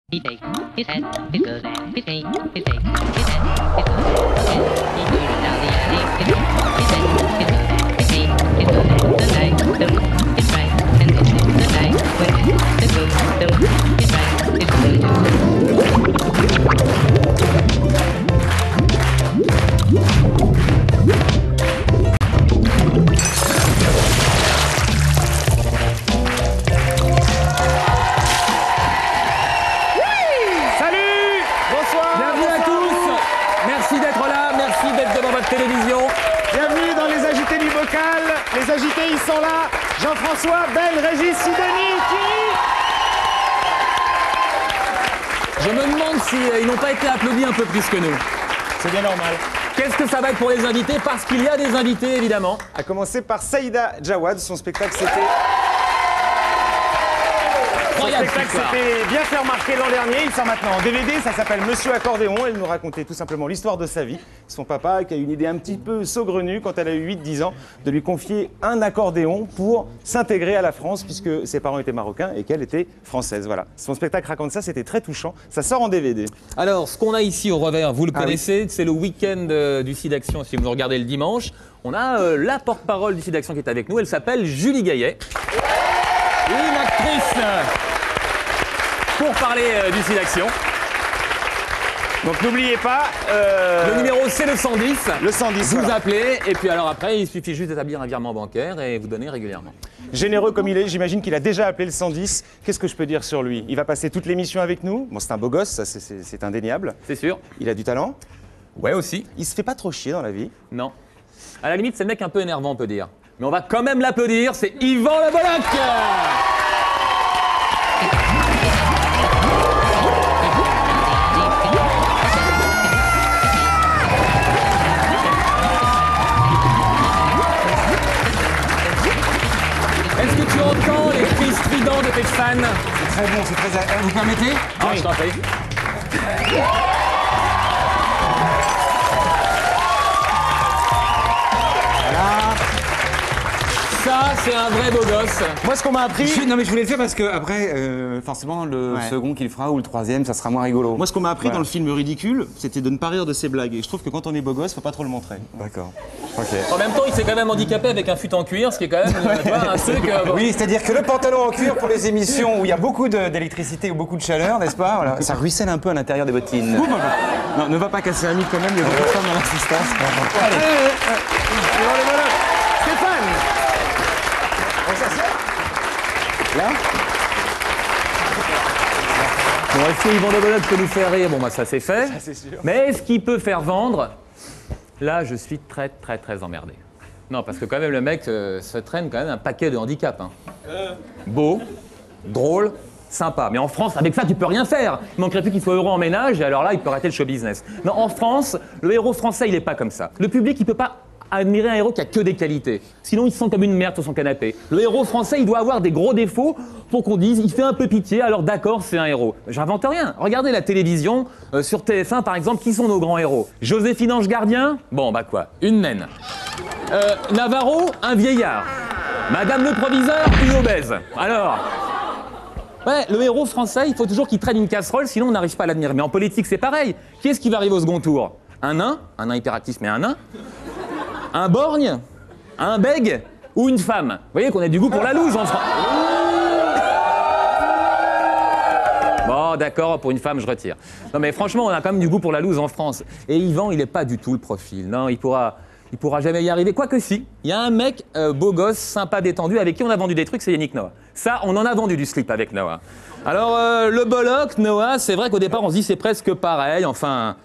He shakes his head, his good and his knee. He shakes his head, his good and his knee. He goes down the alley. His head, his good and his knee. His good and the night, the moon is bright, and this is the night when the moon is bright. It's going to. Télévision. Bienvenue dans les agités du bocal. Les agités, ils sont là. Jean-François, Ben, Régis, Sidonie, Thierry. Je me demande s'ils n'ont pas été applaudis un peu plus que nous. C'est bien normal. Qu'est-ce que ça va être pour les invités? Parce qu'il y a des invités, évidemment. À commencer par Saïda Jawad. Son spectacle, c'était bien fait remarquer l'an dernier. Il sort maintenant en DVD. Ça s'appelle Monsieur Accordéon. Elle nous racontait tout simplement l'histoire de sa vie. Son papa qui a eu une idée un petit peu saugrenue quand elle a eu 8-10 ans de lui confier un accordéon pour s'intégrer à la France puisque ses parents étaient marocains et qu'elle était française. Voilà. Son spectacle raconte ça. C'était très touchant. Ça sort en DVD. Alors, ce qu'on a ici au revers, vous le connaissez, oui. C'est le week-end du SIDAction, si vous nous regardez le dimanche. On a la porte-parole du SIDAction qui est avec nous. Elle s'appelle Julie Gaillet. Une actrice pour parler du SIDAction. Donc n'oubliez pas... Le numéro, c'est le 110. Le 110, Vous voilà. appelez, et puis alors après, il suffit juste d'établir un virement bancaire et vous donnez régulièrement. Généreux comme il est, j'imagine qu'il a déjà appelé le 110. Qu'est-ce que je peux dire sur lui? Il va passer toute l'émission avec nous. Bon, c'est un beau gosse, ça c'est indéniable. C'est sûr. Il a du talent. Ouais, aussi. Il se fait pas trop chier dans la vie. Non. À la limite, c'est le mec un peu énervant, on peut dire. Mais on va quand même l'applaudir, c'est Yvan Le Bolloc. Est-ce que tu entends les cris stridents de tes fans? C'est très bon, c'est très... Vous permettez? Ah, je t'en prie. Ça, c'est un vrai beau gosse. Moi, ce qu'on m'a appris... Non mais je voulais le faire parce que après, forcément, le second qu'il fera ou le troisième, ça sera moins rigolo. Moi, ce qu'on m'a appris dans le film ridicule, c'était de ne pas rire de ses blagues. Et je trouve que quand on est beau gosse, faut pas trop le montrer. D'accord. Ok. En même temps, il s'est quand même handicapé avec un fut en cuir, ce qui est quand même tu vois, un truc... Oui, c'est-à-dire que le pantalon en cuir pour les émissions où il y a beaucoup d'électricité ou beaucoup de chaleur, n'est-ce pas? Voilà. Ça ruisselle un peu à l'intérieur des bottines. Non, ne va pas casser un mythe quand même, il y a beaucoup de femmes dans l'assistance. Allez. Stéphane. On s'assied? Là? Bon, est-ce que Yvan Le Bolloc peut nous faire rire? Bon, bah ça c'est fait. Ça, c'est sûr. Mais est-ce qu'il peut faire vendre? Là, je suis très emmerdé. Non, parce que quand même, le mec se traîne quand même un paquet de handicaps. Hein. Beau, drôle, sympa. Mais en France, avec ça, tu peux rien faire. Il manquerait plus qu'il soit heureux en ménage, et alors là, il peut arrêter le show business. Non, en France, le héros français, il est pas comme ça. Le public, il peut pas admirer un héros qui a que des qualités. Sinon, il se sent comme une merde sur son canapé. Le héros français, il doit avoir des gros défauts pour qu'on dise il fait un peu pitié, alors d'accord, c'est un héros. J'invente rien. Regardez la télévision, sur TF1 par exemple, qui sont nos grands héros? Joséphine Ange Gardien? Bon, bah quoi? Une naine. Navarro? Un vieillard. Madame le proviseur? Une obèse. Alors... Ouais, le héros français, il faut toujours qu'il traîne une casserole, sinon on n'arrive pas à l'admirer. Mais en politique, c'est pareil. Qui est-ce qui va arriver au second tour? Un nain hyperactif, mais un nain? Un borgne? Un bègue? Ou une femme? Vous voyez qu'on a du goût pour la loose en France. Bon, d'accord, pour une femme, je retire. Non, mais franchement, on a quand même du goût pour la loose en France. Et Yvan, il n'est pas du tout le profil. Non, il pourra jamais y arriver. Quoique si, il y a un mec beau gosse, sympa, détendu, avec qui on a vendu des trucs, c'est Yannick Noah. Ça, on en a vendu du slip avec Noah. Alors, le Bolloc, Noah, c'est vrai qu'au départ, on se dit c'est presque pareil, Enfin,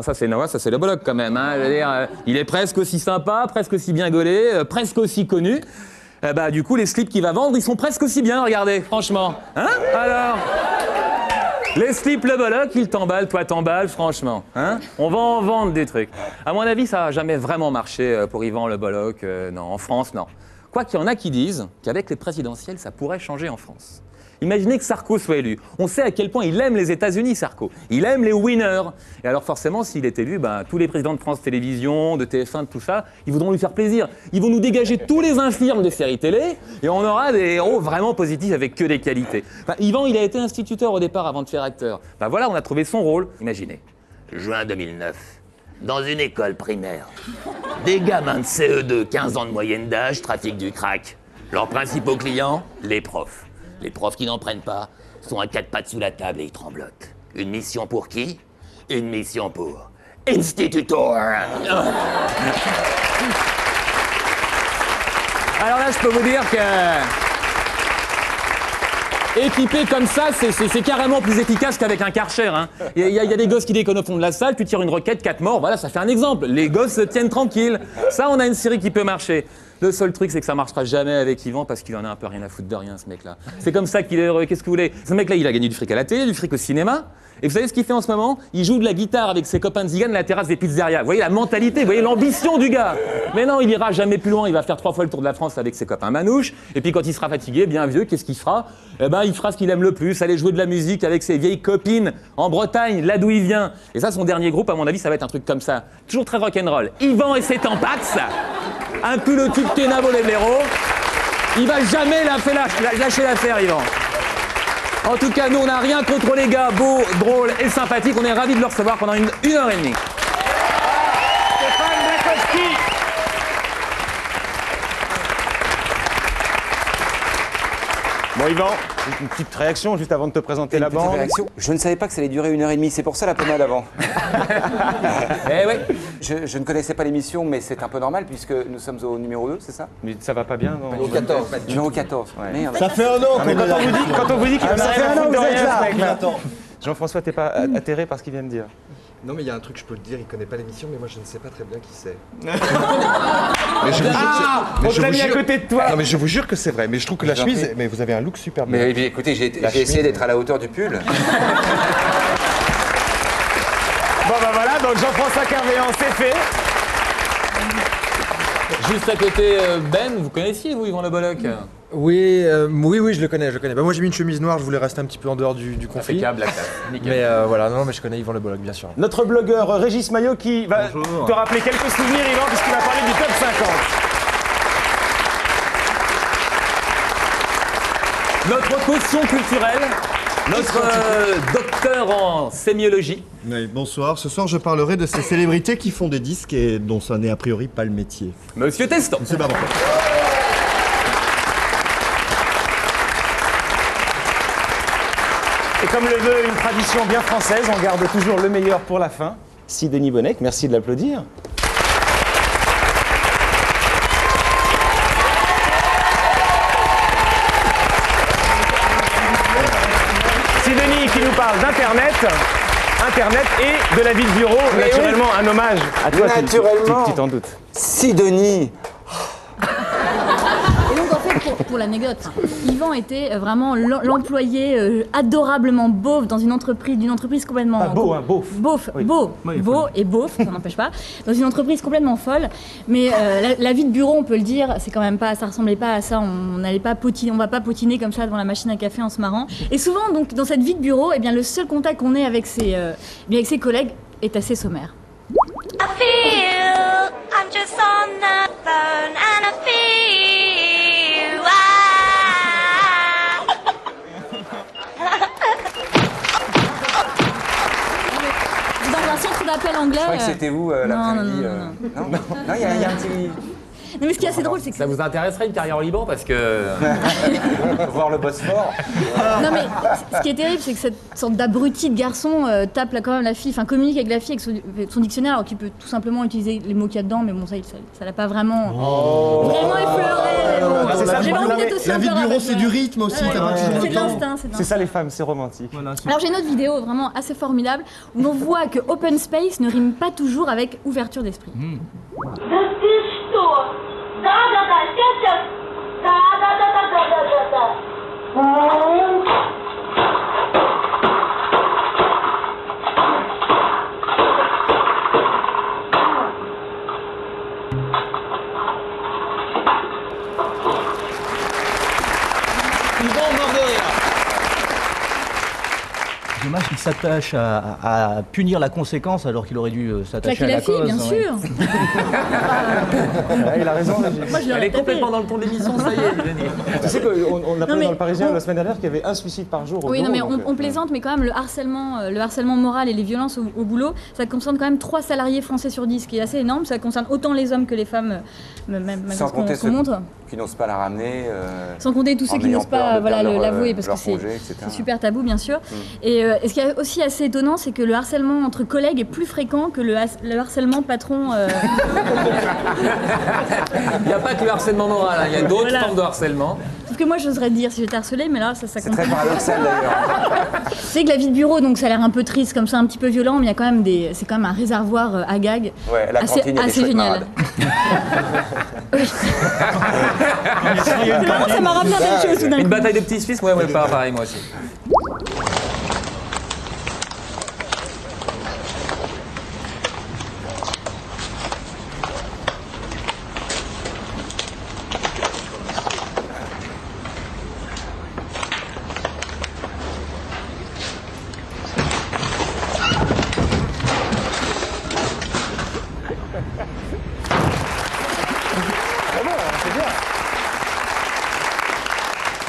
ça c'est Noah, ça c'est le Bolloc quand même. Hein. Je veux dire, il est presque aussi sympa, presque aussi bien gaulé, presque aussi connu. Bah, du coup, les slips qu'il va vendre, ils sont presque aussi bien, regardez, franchement. Hein? Alors, les slips le Bolloc, il t'emballe, toi t'emballes, franchement. Hein? On va en vendre des trucs. À mon avis, ça n'a jamais vraiment marché pour Yvan le Bolloc. Non, en France, non. Quoi qu'il y en a qui disent qu'avec les présidentielles, ça pourrait changer en France. Imaginez que Sarko soit élu. On sait à quel point il aime les États-Unis, Sarko. Il aime les winners. Et alors forcément, s'il est élu, ben, tous les présidents de France Télévisions, de TF1, de tout ça, ils voudront lui faire plaisir. Ils vont nous dégager tous les infirmes des séries télé et on aura des héros vraiment positifs avec que des qualités. Enfin, Yvan, il a été instituteur au départ avant de faire acteur. Ben voilà, on a trouvé son rôle. Imaginez. Juin 2009. Dans une école primaire. Des gamins de CE2, 15 ans de moyenne d'âge, trafiquent du crack. Leurs principaux clients, les profs. Les profs qui n'en prennent pas sont à quatre pattes sous la table et ils tremblotent. Une mission pour qui? Une mission pour Institutor. Alors là, je peux vous dire que équipé comme ça, c'est carrément plus efficace qu'avec un Karcher. Hein. Il y a des gosses qui déconnent au fond de la salle, tu tires une roquette, 4 morts, voilà, ça fait un exemple. Les gosses se tiennent tranquilles. Ça, on a une série qui peut marcher. Le seul truc, c'est que ça marchera jamais avec Yvan parce qu'il en a un peu rien à foutre de rien, ce mec-là. C'est comme ça qu'il est heureux. Qu'est-ce que vous voulez? Ce mec-là, il a gagné du fric à la télé, du fric au cinéma. Et vous savez ce qu'il fait en ce moment? Il joue de la guitare avec ses copains de Zigan à la terrasse des pizzerias. Vous voyez la mentalité, vous voyez l'ambition du gars. Mais non, il ira jamais plus loin. Il va faire 3 fois le tour de la France avec ses copains manouches. Et puis quand il sera fatigué, bien vieux, qu'est-ce qu'il fera? Eh ben, il fera ce qu'il aime le plus, aller jouer de la musique avec ses vieilles copines en Bretagne, là d'où il vient. Et ça, son dernier groupe, à mon avis, ça va être un truc comme ça. Toujours très rock'n'roll. Yvan et ses Tampax. Un peu le tube Kenavo Leblero. Il va jamais lâcher l'affaire, Yvan. En tout cas, nous, on n'a rien contre les gars beaux, drôles et sympathiques. On est ravis de le recevoir pendant une heure et demie. Stéphane Blakowski. Bon, Yvan, une petite réaction juste avant de te présenter la bande. Je ne savais pas que ça allait durer 1h30, c'est pour ça la pommade avant. Eh oui. Je ne connaissais pas l'émission, mais c'est un peu normal puisque nous sommes au numéro 2, c'est ça? Mais ça va pas bien, non? Au 14. Numéro 14. Ouais. Merde. Ça fait un an qu'on est là. Quand on vous dit qu'il en a Ça fait rien à un an foutre que de vous êtes rien, là. ce mec-là. Attends. Jean-François, t'es pas atterré par ce qu'il vient de dire? Non, mais il y a un truc que je peux te dire, il connaît pas l'émission, mais moi je ne sais pas très bien qui c'est. On te l'a mis à côté de toi. Non, mais je vous jure que c'est vrai, mais je trouve que la chemise, mais vous avez un look super bien. Mais écoutez, j'ai essayé d'être à la hauteur du pull. Bon, bah voilà, donc Jean-François Kervéan, c'est fait. Juste à côté, Ben, vous connaissiez, vous, Yvan Le Bolloc? Oui, je le connais. Bah, moi j'ai mis une chemise noire, je voulais rester un petit peu en dehors du conflit. Impeccable, la classe. Nickel. Mais voilà, non, mais je connais Yvan Le Bolloc, bien sûr. Notre blogueur Régis Maillot qui va te rappeler quelques souvenirs, Yvan, puisqu'il va parler du top 50. Notre caution culturelle, notre docteur en sémiologie. Oui, bonsoir. Ce soir, je parlerai de ces célébrités qui font des disques et dont ça n'est a priori pas le métier. Monsieur Teston. C'est pas bon. Et comme le veut une tradition bien française, on garde toujours le meilleur pour la fin. Sidonie Bonnec, merci de l'applaudir. Sidonie qui nous parle d'Internet et de la vie de bureau. Mais Naturellement, un hommage à toi. Naturellement. Tu t'en doutes. Sidonie. Et donc en fait, pour l'anecdote, Yvan était vraiment l'employé adorablement beauf dans d'une entreprise complètement... Pas beau, hein, beauf. Beauf, Oui. beau, Oui, beau et beauf, ça n'empêche pas. Dans une entreprise complètement folle. Mais la vie de bureau, on peut le dire, c'est quand même pas, ça ressemblait pas à ça. On va pas potiner comme ça devant la machine à café en se marrant. Et souvent, donc, dans cette vie de bureau, eh bien, le seul contact qu'on ait avec ses collègues est assez sommaire. I feel I'm just on the phone and I feel Dans un centre d'appel anglais... Je croyais que c'était vous l'après-midi. non. Non, il y a un petit... Non, mais ce qui est assez drôle, c'est que... Ça vous intéresserait une carrière au Liban parce que... Voir le Bosphore. Non mais ce qui est terrible, c'est que cette sorte d'abruti de garçon tape là, quand même la fille, enfin communique avec la fille avec son dictionnaire, alors qu'il peut tout simplement utiliser les mots qu'il y a dedans, mais bon ça l'a pas vraiment vraiment effleuré. Bon, c'est ça, j'avais envie d'être aussi La vie de encore bureau, avec c'est du rythme aussi. t'as pas toujours C'est le de temps. l'instinct, C'est ça les femmes, c'est romantique. Alors j'ai une autre vidéo vraiment assez formidable où on voit que open space ne rime pas toujours avec ouverture d'esprit. Ils vont mort de rire. Dommage qu'il s'attache à punir la conséquence alors qu'il aurait dû s'attacher à la cause. Bien sûr. Il a raison. Moi, je Elle est complètement dans le ton de l'émission, ça y est, Virginie. Tu sais qu'on a parlé mais dans le Parisien on- la semaine dernière qu'il y avait un suicide par jour au Oui, non, bureau, mais donc, on plaisante, mais quand même, le harcèlement moral et les violences au boulot, ça concerne quand même 3 salariés français sur 10, ce qui est assez énorme. Ça concerne autant les hommes que les femmes, même Sans ce qu'on compter ceux montre. qui n'osent pas la ramener. Sans compter tous ceux en qui ayant n'osent peur pas de perdre l'avouer, parce que leur c'est congé, etc. super tabou, bien sûr. Et ce qui est aussi assez étonnant, c'est que le harcèlement entre collègues est plus fréquent que le harcèlement patron. Il n'y a pas que le harcèlement moral, hein, il y a d'autres Voilà. formes de harcèlement. Sauf que moi, j'oserais te dire si j'étais harcelée, mais là, ça C'est compte. très paradoxal d'ailleurs. C'est que la vie de bureau, donc ça a l'air un peu triste, comme ça, un petit peu violent, mais il y a quand même c'est quand même un réservoir à gags. Ouais, la assez, cantine, il y a des assez chouettes génial. marades. C'est marrant, ça m'a rappelé un peu de choses tout d'un Une coup. bataille de petits Suisses, ouais, pareil, moi aussi.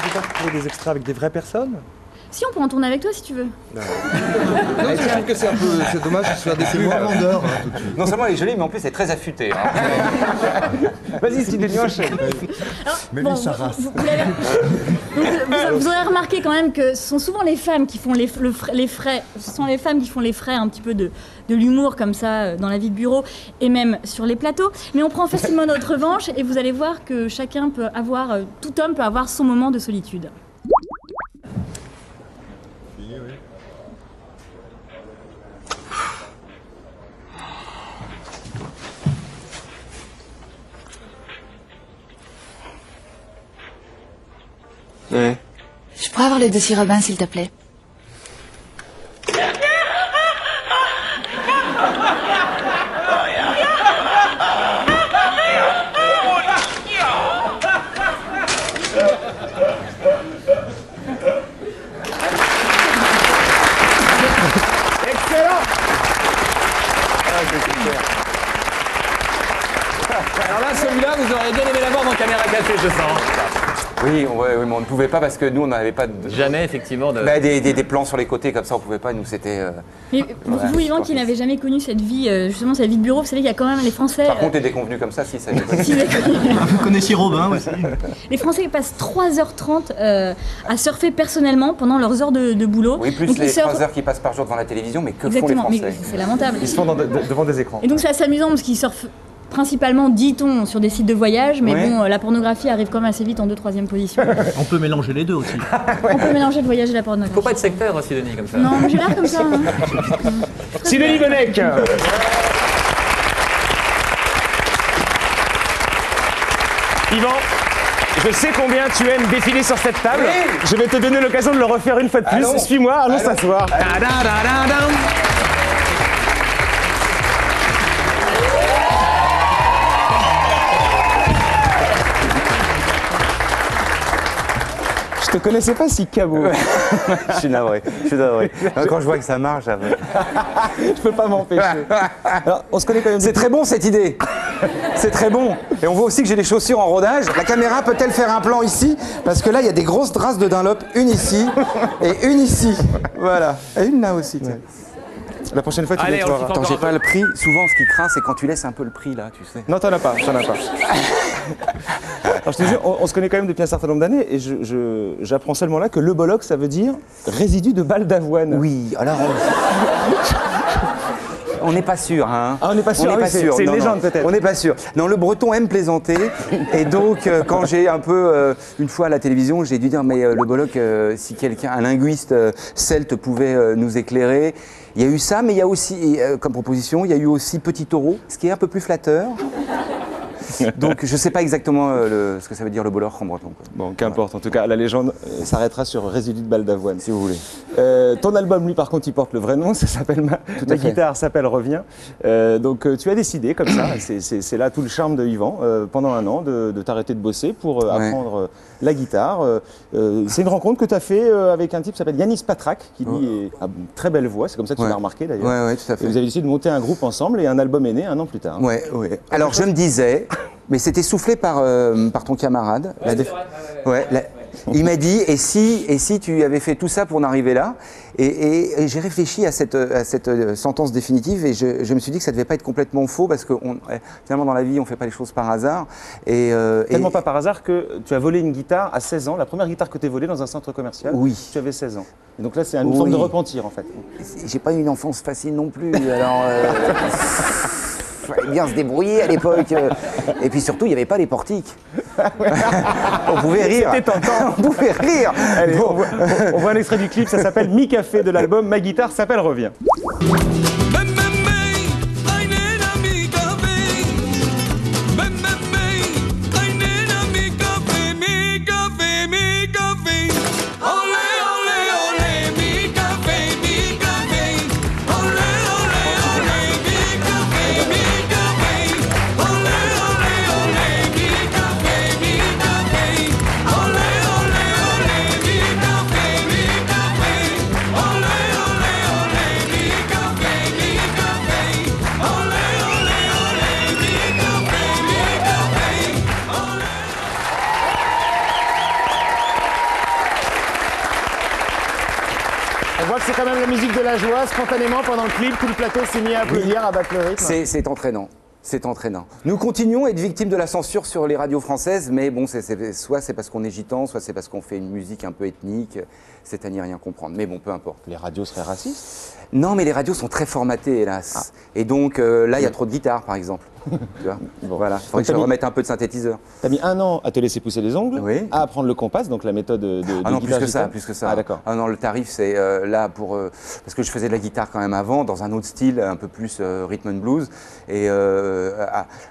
Tu peux pas trouver des extras avec des vraies personnes? Si, on peut en tourner avec toi si tu veux. Non, je trouve que c'est dommage de se faire C'est découvrir. moins vendeur, tout de suite. Non seulement elle est jolie, mais en plus elle est très affûtée. Hein. Vas-y, Steve Denioche. Mais Bon, lui, sa race. vous aurez remarqué quand même que ce sont souvent les femmes qui font les frais. Ce sont les femmes qui font les frais un petit peu de l'humour comme ça dans la vie de bureau et même sur les plateaux. Mais on prend facilement notre revanche et vous allez voir que chacun peut avoir, tout homme peut avoir son moment de solitude. Ouais. Je pourrais avoir les 2 sirobins, s'il te plaît. Excellent. Alors là, celui-là, vous auriez bien aimé l'avoir dans Caméra Café, je sens. Oui, mais on ne pouvait pas parce que nous on n'avait pas de... Jamais, effectivement, de... Bah, des plans sur les côtés comme ça, on pouvait pas. Nous c'était. Mais vous, Yvan, qui n'avez jamais connu cette vie, justement cette vie de bureau, vous savez qu'il y a quand même les Français. Par contre, des déconvenus comme ça, si ça. Vous connaissiez Robin aussi. Les Français passent 3h30 à surfer personnellement pendant leurs heures de boulot. Oui, plus Donc, les ils surfent- 3 heures qui passent par jour devant la télévision, mais que Exactement, font les mais Français? c'est lamentable. Ils se font devant des écrans. Et donc c'est assez amusant parce qu'ils surfent principalement, dit-on, sur des sites de voyage, mais Ouais. bon, la pornographie arrive quand même assez vite en 2e, 3e position. On peut mélanger les deux aussi. On peut mélanger le voyage et la Faut pornographie. pas être sectaire aussi, Denis, comme ça. Non, mais j'ai l'air comme ça. Hein. Sidonie Bonnec. Yvan, je sais combien tu aimes défiler sur cette table. Oui. Je vais te donner l'occasion de le refaire une fois de plus. Allons. Suis-moi, allons s'asseoir. Je te connaissais pas si cabot. Je suis navré. Quand je vois que ça marche, Je peux pas m'empêcher. Alors, on se connaît quand même. c'est très bon cette idée. C'est très bon. Et on voit aussi que j'ai les chaussures en rodage. La caméra peut-elle faire un plan ici? Parce que là, il y a des grosses traces de Dunlop. Une ici et une ici. Voilà. Et une là aussi. tiens. La prochaine fois, tu Allez, on le nettoieras. fait Attends, encore j'ai un peu. pas le prix. Souvent, ce qui craint, c'est quand tu laisses un peu le prix là, tu sais. Non, t'en as pas, t'en as pas. Alors, je te dis, on se connaît quand même depuis un certain nombre d'années et j'apprends seulement là que le bollock, ça veut dire résidu de balle d'avoine. Oui, alors. On n'est pas sûr, hein. Ah, on n'est pas sûr, On n'est ah oui, pas c'est- sûr. c'est une Non, légende, non. peut-être. On n'est pas sûr. Non, le breton aime plaisanter. Et donc, quand j'ai un peu, une fois à la télévision, j'ai dû dire, mais le bollock, si quelqu'un, un linguiste celte pouvait nous éclairer. Il y a eu ça, mais il y a aussi, comme proposition, il y a eu aussi Petit Taureau, ce qui est un peu plus flatteur. Donc je sais pas exactement ce que ça veut dire le bolor en breton. Quoi. Bon, qu'importe. En tout cas, la légende s'arrêtera sur Résidu de balle d'avoine. Si vous voulez. Ton album, lui, par contre, il porte le vrai nom. Ça s'appelle Ma guitare s'appelle Revient. Donc tu as décidé, comme ça, c'est là tout le charme de Yvan, pendant un an, de t'arrêter de bosser pour apprendre la guitare. C'est une rencontre que tu as fait avec un type qui s'appelle Yanis Patrak, qui lui a une très belle voix. C'est comme ça que tu l'as remarqué d'ailleurs. Ouais, tout à fait. Et vous avez décidé de monter un groupe ensemble et un album est né un an plus tard. Ouais. Alors je me disais, mais c'était soufflé par ton camarade. Il m'a dit, et si tu avais fait tout ça pour en arriver là? Et j'ai réfléchi à cette sentence définitive et je me suis dit que ça ne devait pas être complètement faux parce que finalement dans la vie on ne fait pas les choses par hasard. Tellement pas par hasard que tu as volé une guitare à 16 ans, la première guitare que tu as volée dans un centre commercial. Oui. Tu avais 16 ans. Et donc là c'est une forme de repentir en fait. J'ai pas eu une enfance facile non plus, alors... fallait bien se débrouiller à l'époque. Et puis surtout, il n'y avait pas les portiques. On pouvait rire. C'était tentant. On pouvait rire. Allez, on voit un extrait du clip, ça s'appelle Mi Café de l'album Ma guitare s'appelle Revient. On voit que c'est quand même la musique de la joie. Spontanément, pendant le clip, tout le plateau s'est mis à applaudir, à battre le rythme. C'est entraînant. C'est entraînant. Nous continuons à être victimes de la censure sur les radios françaises, mais bon, soit c'est parce qu'on est gitan, soit c'est parce qu'on fait une musique un peu ethnique, c'est à n'y rien comprendre. Mais bon, peu importe. Les radios seraient racistes? Non, mais les radios sont très formatées, hélas. Et donc là, il y a trop de guitares, par exemple. Tu vois, voilà. Il faudrait que je remette un peu de synthétiseur. Tu as mis un an à te laisser pousser les ongles, à apprendre le compas, donc la méthode de Ah non, plus que ça, guitare. plus que ça. Ah d'accord. Ah non, le tarif, c'est là pour... parce que je faisais de la guitare quand même avant, dans un autre style, un peu plus rhythm and blues. Et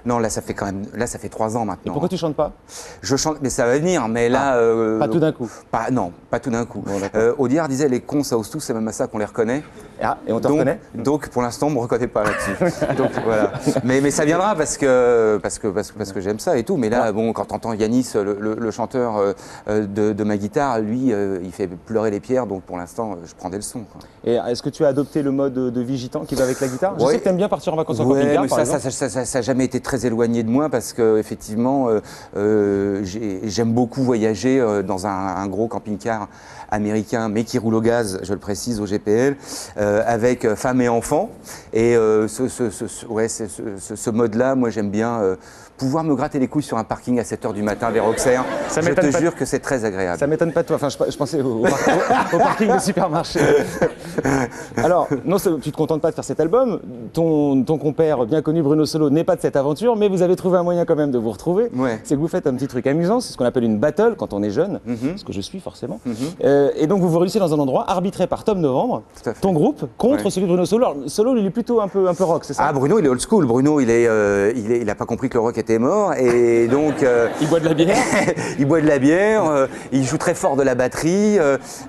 non, là, ça fait quand même... Là, ça fait 3 ans maintenant. Et pourquoi tu chantes pas? Je chante, mais ça va venir, mais là... pas tout d'un coup? Non, pas tout d'un coup. Bon, Audiard disait, les cons, ça ose tous, c'est même à ça qu'on les reconnaît. Ah, et on te reconnaît? Donc, pour l'instant, on ne me reconnaît pas là-dessus. Donc, voilà. Mais ça viendra parce que j'aime ça et tout. Mais là, bon, quand t'entends Yanis, le chanteur de ma guitare, lui, il fait pleurer les pierres. Donc, pour l'instant, je prends des leçons. Quoi. Et est-ce que tu as adopté le mode de vie gitan qui va avec la guitare? Je sais que tu aimes bien partir en vacances en camping-car, mais par exemple. ça n'a jamais été très éloigné de moi parce que effectivement, j'aime beaucoup voyager dans un gros camping-car américain, mais qui roule au gaz, je le précise, au GPL, avec femme et enfants. Et ce mode-là, moi j'aime bien pouvoir me gratter les couilles sur un parking à 7 h du matin vers Auxerre. Je te jure que c'est très agréable. Ça m'étonne pas de toi, enfin je pensais au parking de supermarché. Alors, non, tu te contentes pas de faire cet album, ton compère bien connu Bruno Solo n'est pas de cette aventure, mais vous avez trouvé un moyen quand même de vous retrouver. Ouais. C'est que vous faites un petit truc amusant, c'est ce qu'on appelle une battle quand on est jeune, ce que je suis forcément. Et donc vous vous réunissez dans un endroit arbitré par Tom Novembre, ton groupe, contre celui de Bruno Solo. Alors, Solo, il est plutôt un peu rock, c'est ça? Ah, Bruno, il est old school. Bruno, il a pas compris que le rock était mort et donc... il boit de la bière. Il boit de la bière, il joue très fort de la batterie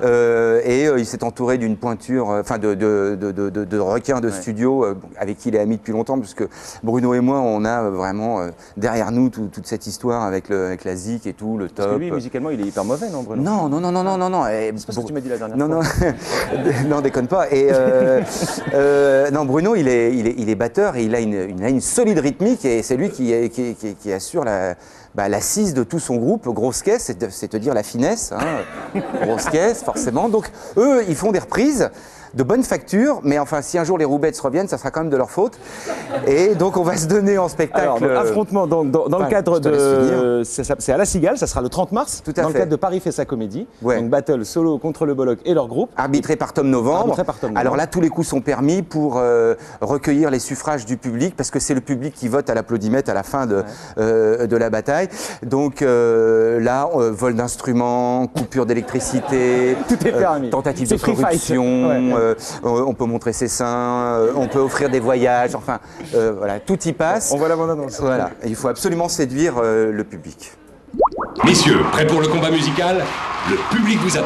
et il s'est entouré d'une pointure, enfin de requins de studio avec qui il est ami depuis longtemps, puisque Bruno et moi, on a vraiment derrière nous toute cette histoire avec la zik et tout, le top. Parce que lui, musicalement, il est hyper mauvais, non, Bruno? Non. C'est pas ce que tu m'as dit la dernière fois. Non, non, déconne pas. Et non, Bruno, il est batteur et il a une solide rythmique et c'est lui qui assure l'assise de tout son groupe. Grosse caisse, c'est te dire la finesse, hein. Grosse caisse, forcément. Donc, eux, ils font des reprises de bonne facture, mais enfin, si un jour les Roubettes reviennent, ça sera quand même de leur faute. Et donc, on va se donner en spectacle. Alors, affrontement dans le cadre de... C'est à La Cigale, ça sera le 30 mars, dans le cadre de Paris fait sa comédie. Ouais. Donc, battle solo contre le Bollock et leur groupe. Arbitré par Tom Novembre. Alors là, tous les coups sont permis pour recueillir les suffrages du public, parce que c'est le public qui vote à l'applaudimètre à la fin de la bataille. détails. Donc là, vol d'instruments, coupure d'électricité, Tout est permis. tentative C'est de free fight. corruption, Ouais. on peut montrer ses seins, on peut offrir des voyages, enfin voilà, tout y passe. On voit la bande-annonce. Voilà, et il faut absolument séduire le public. Messieurs, prêts pour le combat musical? Le public vous attend.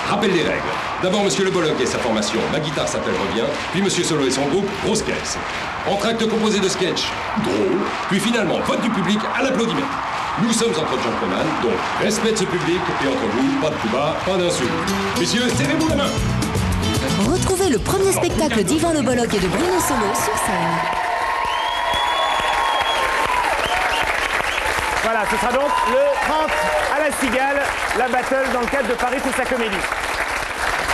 Rappel des règles. D'abord, Monsieur Le Bolloc et sa formation. Ma guitare s'appelle Revient. Puis Monsieur Solo et son groupe, Grosse Caisse. Entracte composé de sketchs drôles. Puis finalement, vote du public à l'applaudimètre. Nous sommes entre gentlemen, donc respect de ce public. Et entre vous, pas de coup bas, pas d'insultes. Messieurs, serrez-vous la main. Retrouvez le premier spectacle d'Yvan Le Bolloc et de Bruno Solo sur scène. Voilà, ce sera donc le 30 à la Cigale, la battle dans le cadre de Paris fait sa comédie.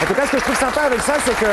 En tout cas, ce que je trouve sympa avec ça, c'est que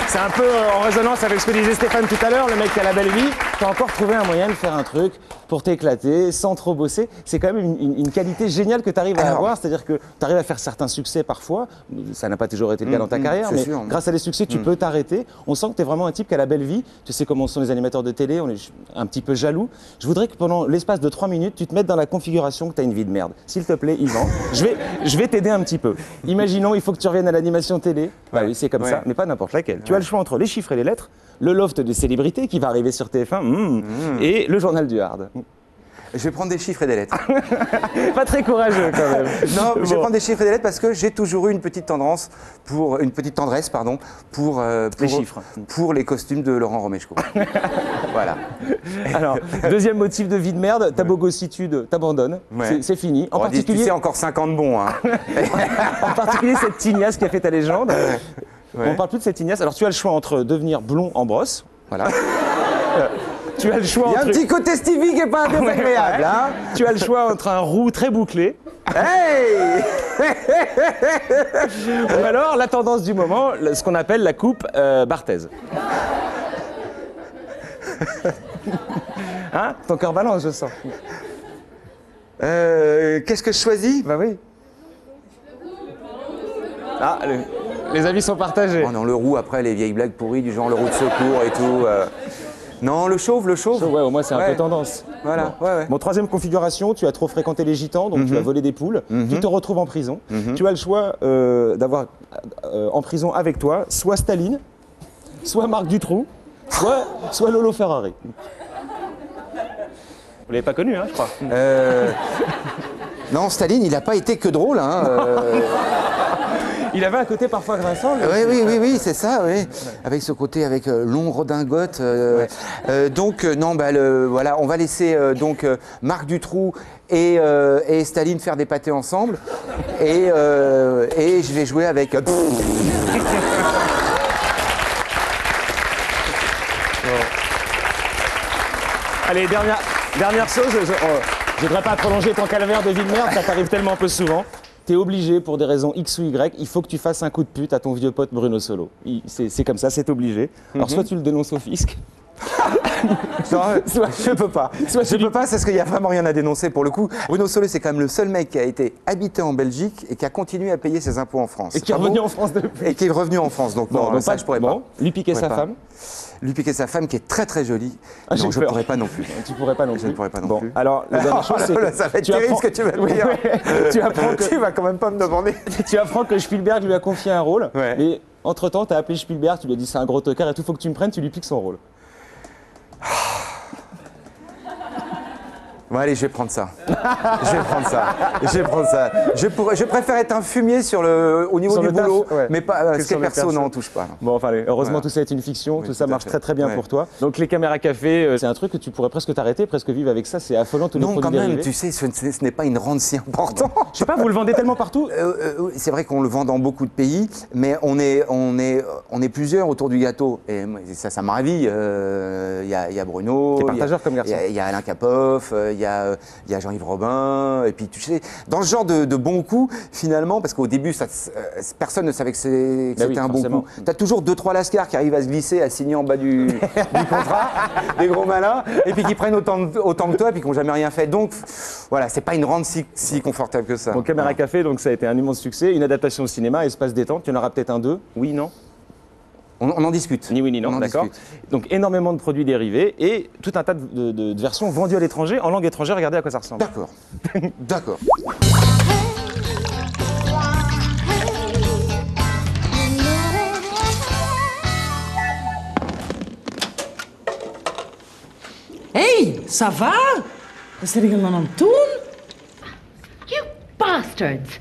c'est un peu en résonance avec ce que disait Stéphane tout à l'heure, le mec qui a la belle vie. T'as encore trouvé un moyen de faire un truc pour t'éclater, sans trop bosser. C'est quand même une qualité géniale que tu arrives à avoir, c'est-à-dire que tu arrives à faire certains succès parfois. Ça n'a pas toujours été le cas dans ta carrière, mais sûr. grâce à des succès, tu peux t'arrêter. On sent que tu es vraiment un type qui a la belle vie. Tu sais comment sont les animateurs de télé, on est un petit peu jaloux. Je voudrais que pendant l'espace de 3 minutes, tu te mettes dans la configuration que tu as une vie de merde. S'il te plaît, Yvan, je vais t'aider un petit peu. Imaginons, il faut que tu reviennes à l'animation télé. Bah oui, c'est comme ça, mais pas n'importe laquelle. Tu as le choix entre les chiffres et les lettres, le loft des célébrités qui va arriver sur TF1 et le journal du hard. Je vais prendre des chiffres et des lettres. Pas très courageux quand même. Non, je vais Bon. prendre des chiffres et des lettres parce que j'ai toujours eu une petite tendresse pour Les chiffres. pour les costumes de Laurent Romeshko. Voilà. Alors, deuxième motif de vie de merde, ta bogossitude t'abandonne. Ouais. C'est fini. En On dit, tu particulier, sais, encore 50 bons. Hein. en particulier cette tignasse qui a fait ta légende. Ouais. On parle plus de cette tignasse. Alors tu as le choix entre devenir blond en brosse. Voilà. Tu as le choix Il y a entre... un petit côté Stevie qui n'est pas désagréable. Ouais. Hein. Tu as le choix entre un roux très bouclé. Hey Ou alors la tendance du moment, ce qu'on appelle la coupe Barthez. Hein? Ton cœur balance, je sens. Qu'est-ce que je choisis? Bah oui. Ah, les avis sont partagés. Oh non, le roux, après, les vieilles blagues pourries du genre le roux de secours et tout. Non, le chauve. Ouais, au moins c'est un peu tendance. Voilà, bon. ouais. Bon, troisième configuration, tu as trop fréquenté les gitans, donc tu as volé des poules. Tu te retrouves en prison. Tu as le choix d'avoir en prison avec toi soit Staline, soit Marc Dutroux, soit Lolo Ferrari. Vous l'avez pas connu, hein, je crois. Non, Staline, il n'a pas été que drôle. Hein, Il avait un côté parfois grinçant. Oui, c'est ça, oui. Avec ce côté avec long redingote. Donc, non, bah, voilà, on va laisser Marc Dutroux et Staline faire des pâtés ensemble. Et je vais jouer avec. Allez, dernière chose, je voudrais pas prolonger ton calvaire de vie de merde, ça t'arrive tellement peu souvent. T'es obligé, pour des raisons X ou Y, il faut que tu fasses un coup de pute à ton vieux pote Bruno Solo. C'est comme ça, c'est obligé. Alors soit tu le dénonces au fisc, Non, je peux pas. Je peux pas, c'est parce qu'il n'y a vraiment rien à dénoncer pour le coup. Bruno Solo, c'est quand même le seul mec qui a été habité en Belgique et qui a continué à payer ses impôts en France. et qui est revenu en France depuis. Et qui est revenu en France. Donc non, donc ça pas- je pourrais bon, pas. lui piquer Je sa pourrais pas. femme. Lui piquer sa femme qui est très très jolie. Ah, j'ai non, je peur. pourrais pas non plus. Tu pourrais pas non plus. Je ne pourrais pas non Bon, plus. alors, la dernière chose, c'est là, que ça va être tu terrible apprends- ce que tu vas me Oui, dire. tu apprends que Tu vas quand même pas me demander. tu apprends que Spielberg lui a confié un rôle. Ouais. Et entre-temps, t'as appelé Spielberg, tu lui as dit c'est un gros tocard et tout, faut que tu me prennes, tu lui piques son rôle. Bon allez, je vais prendre ça. Je préfère être un fumier au niveau Sur du le taf, boulot, ouais. mais pas Que ce qui sur est les perso, personnes. non, on touche pas. non. Bon, enfin, allez, heureusement, Voilà. tout ça est une fiction, Oui, tout ça tout à marche fait. très très bien Ouais. pour toi. Donc, les caméras café, c'est un truc que tu pourrais presque t'arrêter, presque vivre avec ça, c'est affolant tous les Non, produits quand même, dérivés. tu sais, ce n'est pas une rente si importante. Je sais pas, vous le vendez tellement partout. C'est vrai qu'on le vend dans beaucoup de pays, mais on est plusieurs autour du gâteau. Et moi, ça me ravit. Il y a Bruno, T'es il y a- partageur comme garçon. il y a Alain Capoff, il y a Jean-Yves Robin. Et puis, tu sais, dans ce genre de bons coups, finalement, parce qu'au début, personne ne savait que c'était oui, un bon forcément. coup. Tu as toujours 2-3 lascars qui arrivent à se glisser, à signer en bas du contrat, des gros malins, et puis qui prennent autant que toi, et puis qui n'ont jamais rien fait. Donc, voilà, c'est pas une rente si confortable que ça. Donc, Caméra Café, donc ça a été un immense succès. Une adaptation au cinéma, espace détente, tu en auras peut-être un 2. Oui, non? On en discute. Ni oui ni non, On en d'accord. discute. Donc énormément de produits dérivés et tout un tas de versions vendues à l'étranger en langue étrangère. Regardez à quoi ça ressemble. D'accord. D'accord. Hey, ça va? Is er iemand aan het doen? You bastards!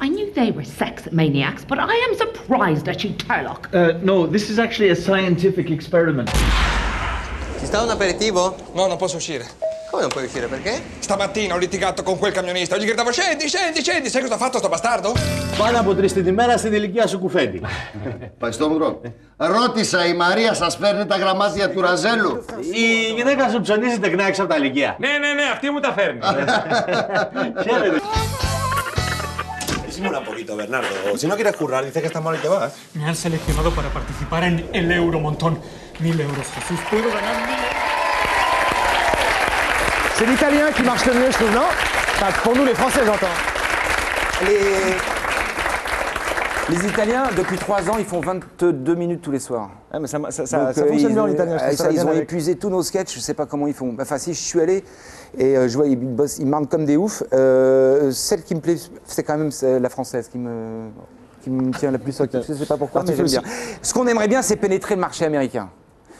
I knew they were sex maniacs, but I am surprised at you, Turlock. No, this is actually a scientific experiment. Ti sta un aperitivo? No, non posso uscire. Come non puoi uscire, perché? Stamattina ho litigato con quel camionista, gli gridavo scendi, scendi, scendi, sai cosa ha fatto sto bastardo? Πάνω από 3 την ημέρα στην ηλικία σου κουφέντη. Παϊστόμουτρο, ρώτησα, η Μαρία σας φέρνει τα γραμμάτια του Ραζέλου. Η γυναίκα σου ψωνίζει τεκνά έξω από τα ηλικία. Ναι, αυτή μου τα φέρνει. Χαίρετε. Disimula un poquito, Bernardo. Si no quieres currar, dices que está mal y te vas. Me han seleccionado para participar en el Euromontón. 1000 euros, Jesús. Puedo ganar 1000 euros. C'est l'italien qui marche le mieux, je trouve, non? Enfin, pour nous, les Français, j'entends. Les Italiens, depuis 3 ans, ils font 22 minutes tous les soirs. Ah, mais ça Donc, fonctionne bien en italien. Je trouve ça va ils bien ont avec. épuisé tous nos sketchs, je sais pas comment ils font. Enfin, si, je suis allé et je vois, ils marchent comme des oufs. Celle qui me plaît, c'est quand même la française qui me tient la plus au cœur. Je sais pas pourquoi, mais j'aime bien. Ce qu'on aimerait bien, c'est pénétrer le marché américain.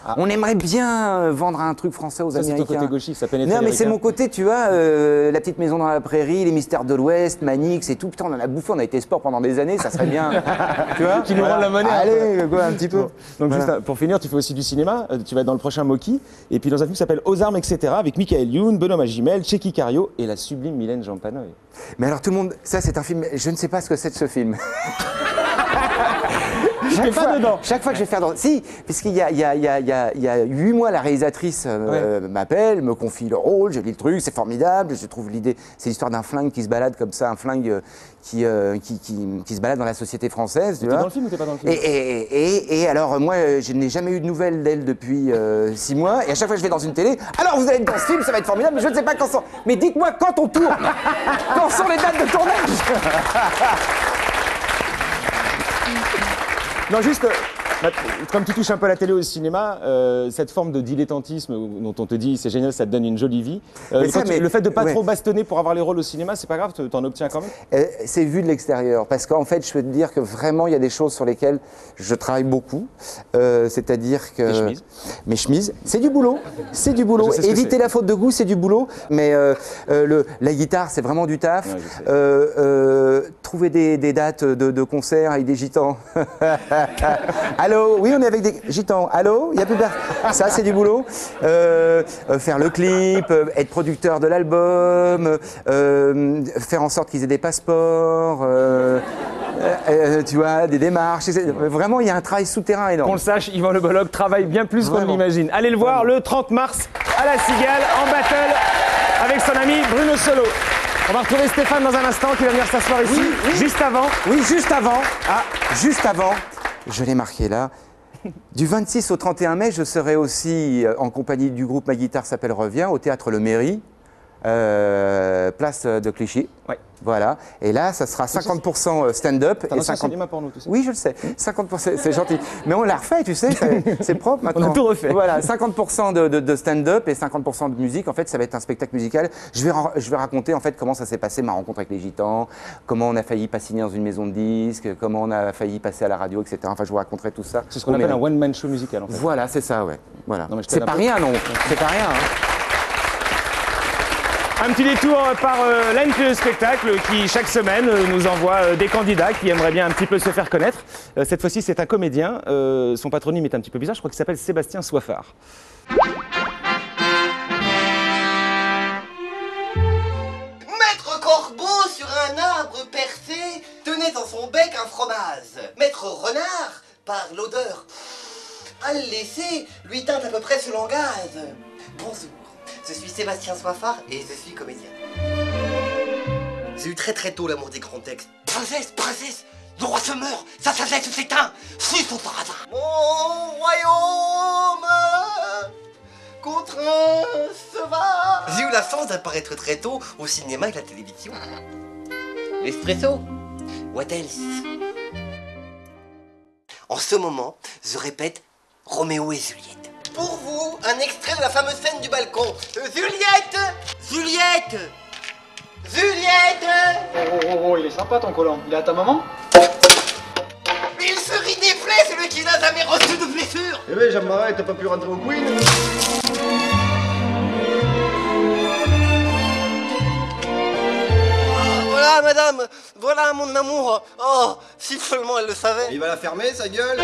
Ah. On aimerait bien vendre un truc français aux Américains. C'est ton côté gauchiste, ça pénètre. Non, mais c'est mon côté, tu vois, la petite maison dans la prairie, les mystères de l'Ouest, Manix et tout. Putain, on en a bouffé, on a été sport pendant des années, ça serait bien. Tu vois, qui nous rend la monnaie. Allez, quoi, un petit peu. Donc, Voilà. juste pour finir, tu fais aussi du cinéma. Tu vas être dans le prochain Moki. Et puis dans un film qui s'appelle Aux armes, etc. avec Michael Youn, Benoît Magimel, Cheikh Cario et la sublime Mylène Jampanoy. Mais alors, tout le monde, ça, c'est un film, je ne sais pas ce que c'est de ce film. Chaque fois que je vais faire dans... Si, parce qu'il y a 8 mois, la réalisatrice m'appelle, me confie le rôle, je lis le truc, c'est formidable, je trouve l'idée... C'est l'histoire d'un flingue qui se balade comme ça, un flingue qui se balade dans la société française. T'es dans le film ou t'es pas dans le film? Et alors, moi, je n'ai jamais eu de nouvelles d'elle depuis 6 mois, et à chaque fois que je vais dans une télé, alors vous allez être dans ce film, ça va être formidable, mais je ne sais pas quand sont... Mais dites-moi quand on tourne. Quand sont les dates de tournage? Non, juste, comme tu touches un peu à la télé ou au cinéma, cette forme de dilettantisme dont on te dit c'est génial, ça te donne une jolie vie. Le fait de ne pas trop bastonner pour avoir les rôles au cinéma, c'est pas grave, t'en obtiens quand même? C'est vu de l'extérieur, parce qu'en fait, je peux te dire que vraiment, il y a des choses sur lesquelles je travaille beaucoup. C'est-à-dire que... Tes chemises. Mes chemises, c'est du boulot. C'est du boulot. Éviter la faute de goût, c'est du boulot. Mais la guitare, c'est vraiment du taf. Trouver des dates de concerts avec des gitans. Allô, oui, on est avec des gitans. Allô, il n'y a plus personne. Ça, c'est du boulot. Faire le clip, être producteur de l'album, faire en sorte qu'ils aient des passeports, tu vois, des démarches. Vraiment, il y a un travail souterrain énorme. Qu'on le sache, Yvan Le Bolloc travaille bien plus qu'on l'imagine. Allez le voir le 30 mars à la Cigale, en battle, avec son ami Bruno Solo. On va retrouver Stéphane dans un instant qui va venir s'asseoir ici. Oui. Juste avant. Oui, juste avant. Ah, juste avant. Je l'ai marqué là. Du 26 au 31 mai, je serai aussi en compagnie du groupe Ma Guitare s'appelle Revient au théâtre Le Mairie, place de Clichy. Ouais. Voilà. Et là, ça sera 50% stand-up T'as et un ancien 50%. cinéma porno, tu sais. Oui, je le sais. 50%, c'est gentil. Mais on l'a refait, tu sais. C'est propre maintenant. On a tout refait. Voilà, 50% de stand-up et 50% de musique. En fait, ça va être un spectacle musical. Je vais raconter en fait comment ça s'est passé ma rencontre avec les Gitans, comment on a failli pas signer dans une maison de disques, comment on a failli passer à la radio, etc. Enfin, je vous raconterai tout ça. C'est ce qu'on appelle un one-man show musical en fait. Voilà, c'est ça, ouais. Voilà. Non, mais C'est pas rien, non. C'est pas rien. Hein. Un petit détour par l'ANPE Spectacle qui, chaque semaine, nous envoie des candidats qui aimeraient bien un petit peu se faire connaître. Cette fois-ci, c'est un comédien. Son patronyme est un petit peu bizarre. Je crois qu'il s'appelle Sébastien Soifard. Maître Corbeau, sur un arbre percé, tenait dans son bec un fromage. Maître Renard, par l'odeur à le laisser, lui tint à peu près ce langage. Bonjour. Je suis Sébastien Soifard et je suis comédien. J'ai eu très tôt l'amour des grands textes. Princesse, princesse, le roi se meurt, sa sagesse s'éteint, suis son hasard. Mon royaume contraint se va. J'ai eu la chance d'apparaître très tôt au cinéma et à la télévision. L'espresso, what else? En ce moment, je répète Roméo et Juliette. Pour vous, un extrait de la fameuse scène du balcon. Juliette! Juliette! Juliette! Oh, il est sympa ton collant. Il est à ta maman? Il se rit des plaies, celui qui n'a jamais reçu de blessure! Eh ben, Jean-Marie, t'as pas pu rentrer au Queen? Voilà, madame, voilà mon amour. Oh, si seulement elle le savait. Il va la fermer, sa gueule?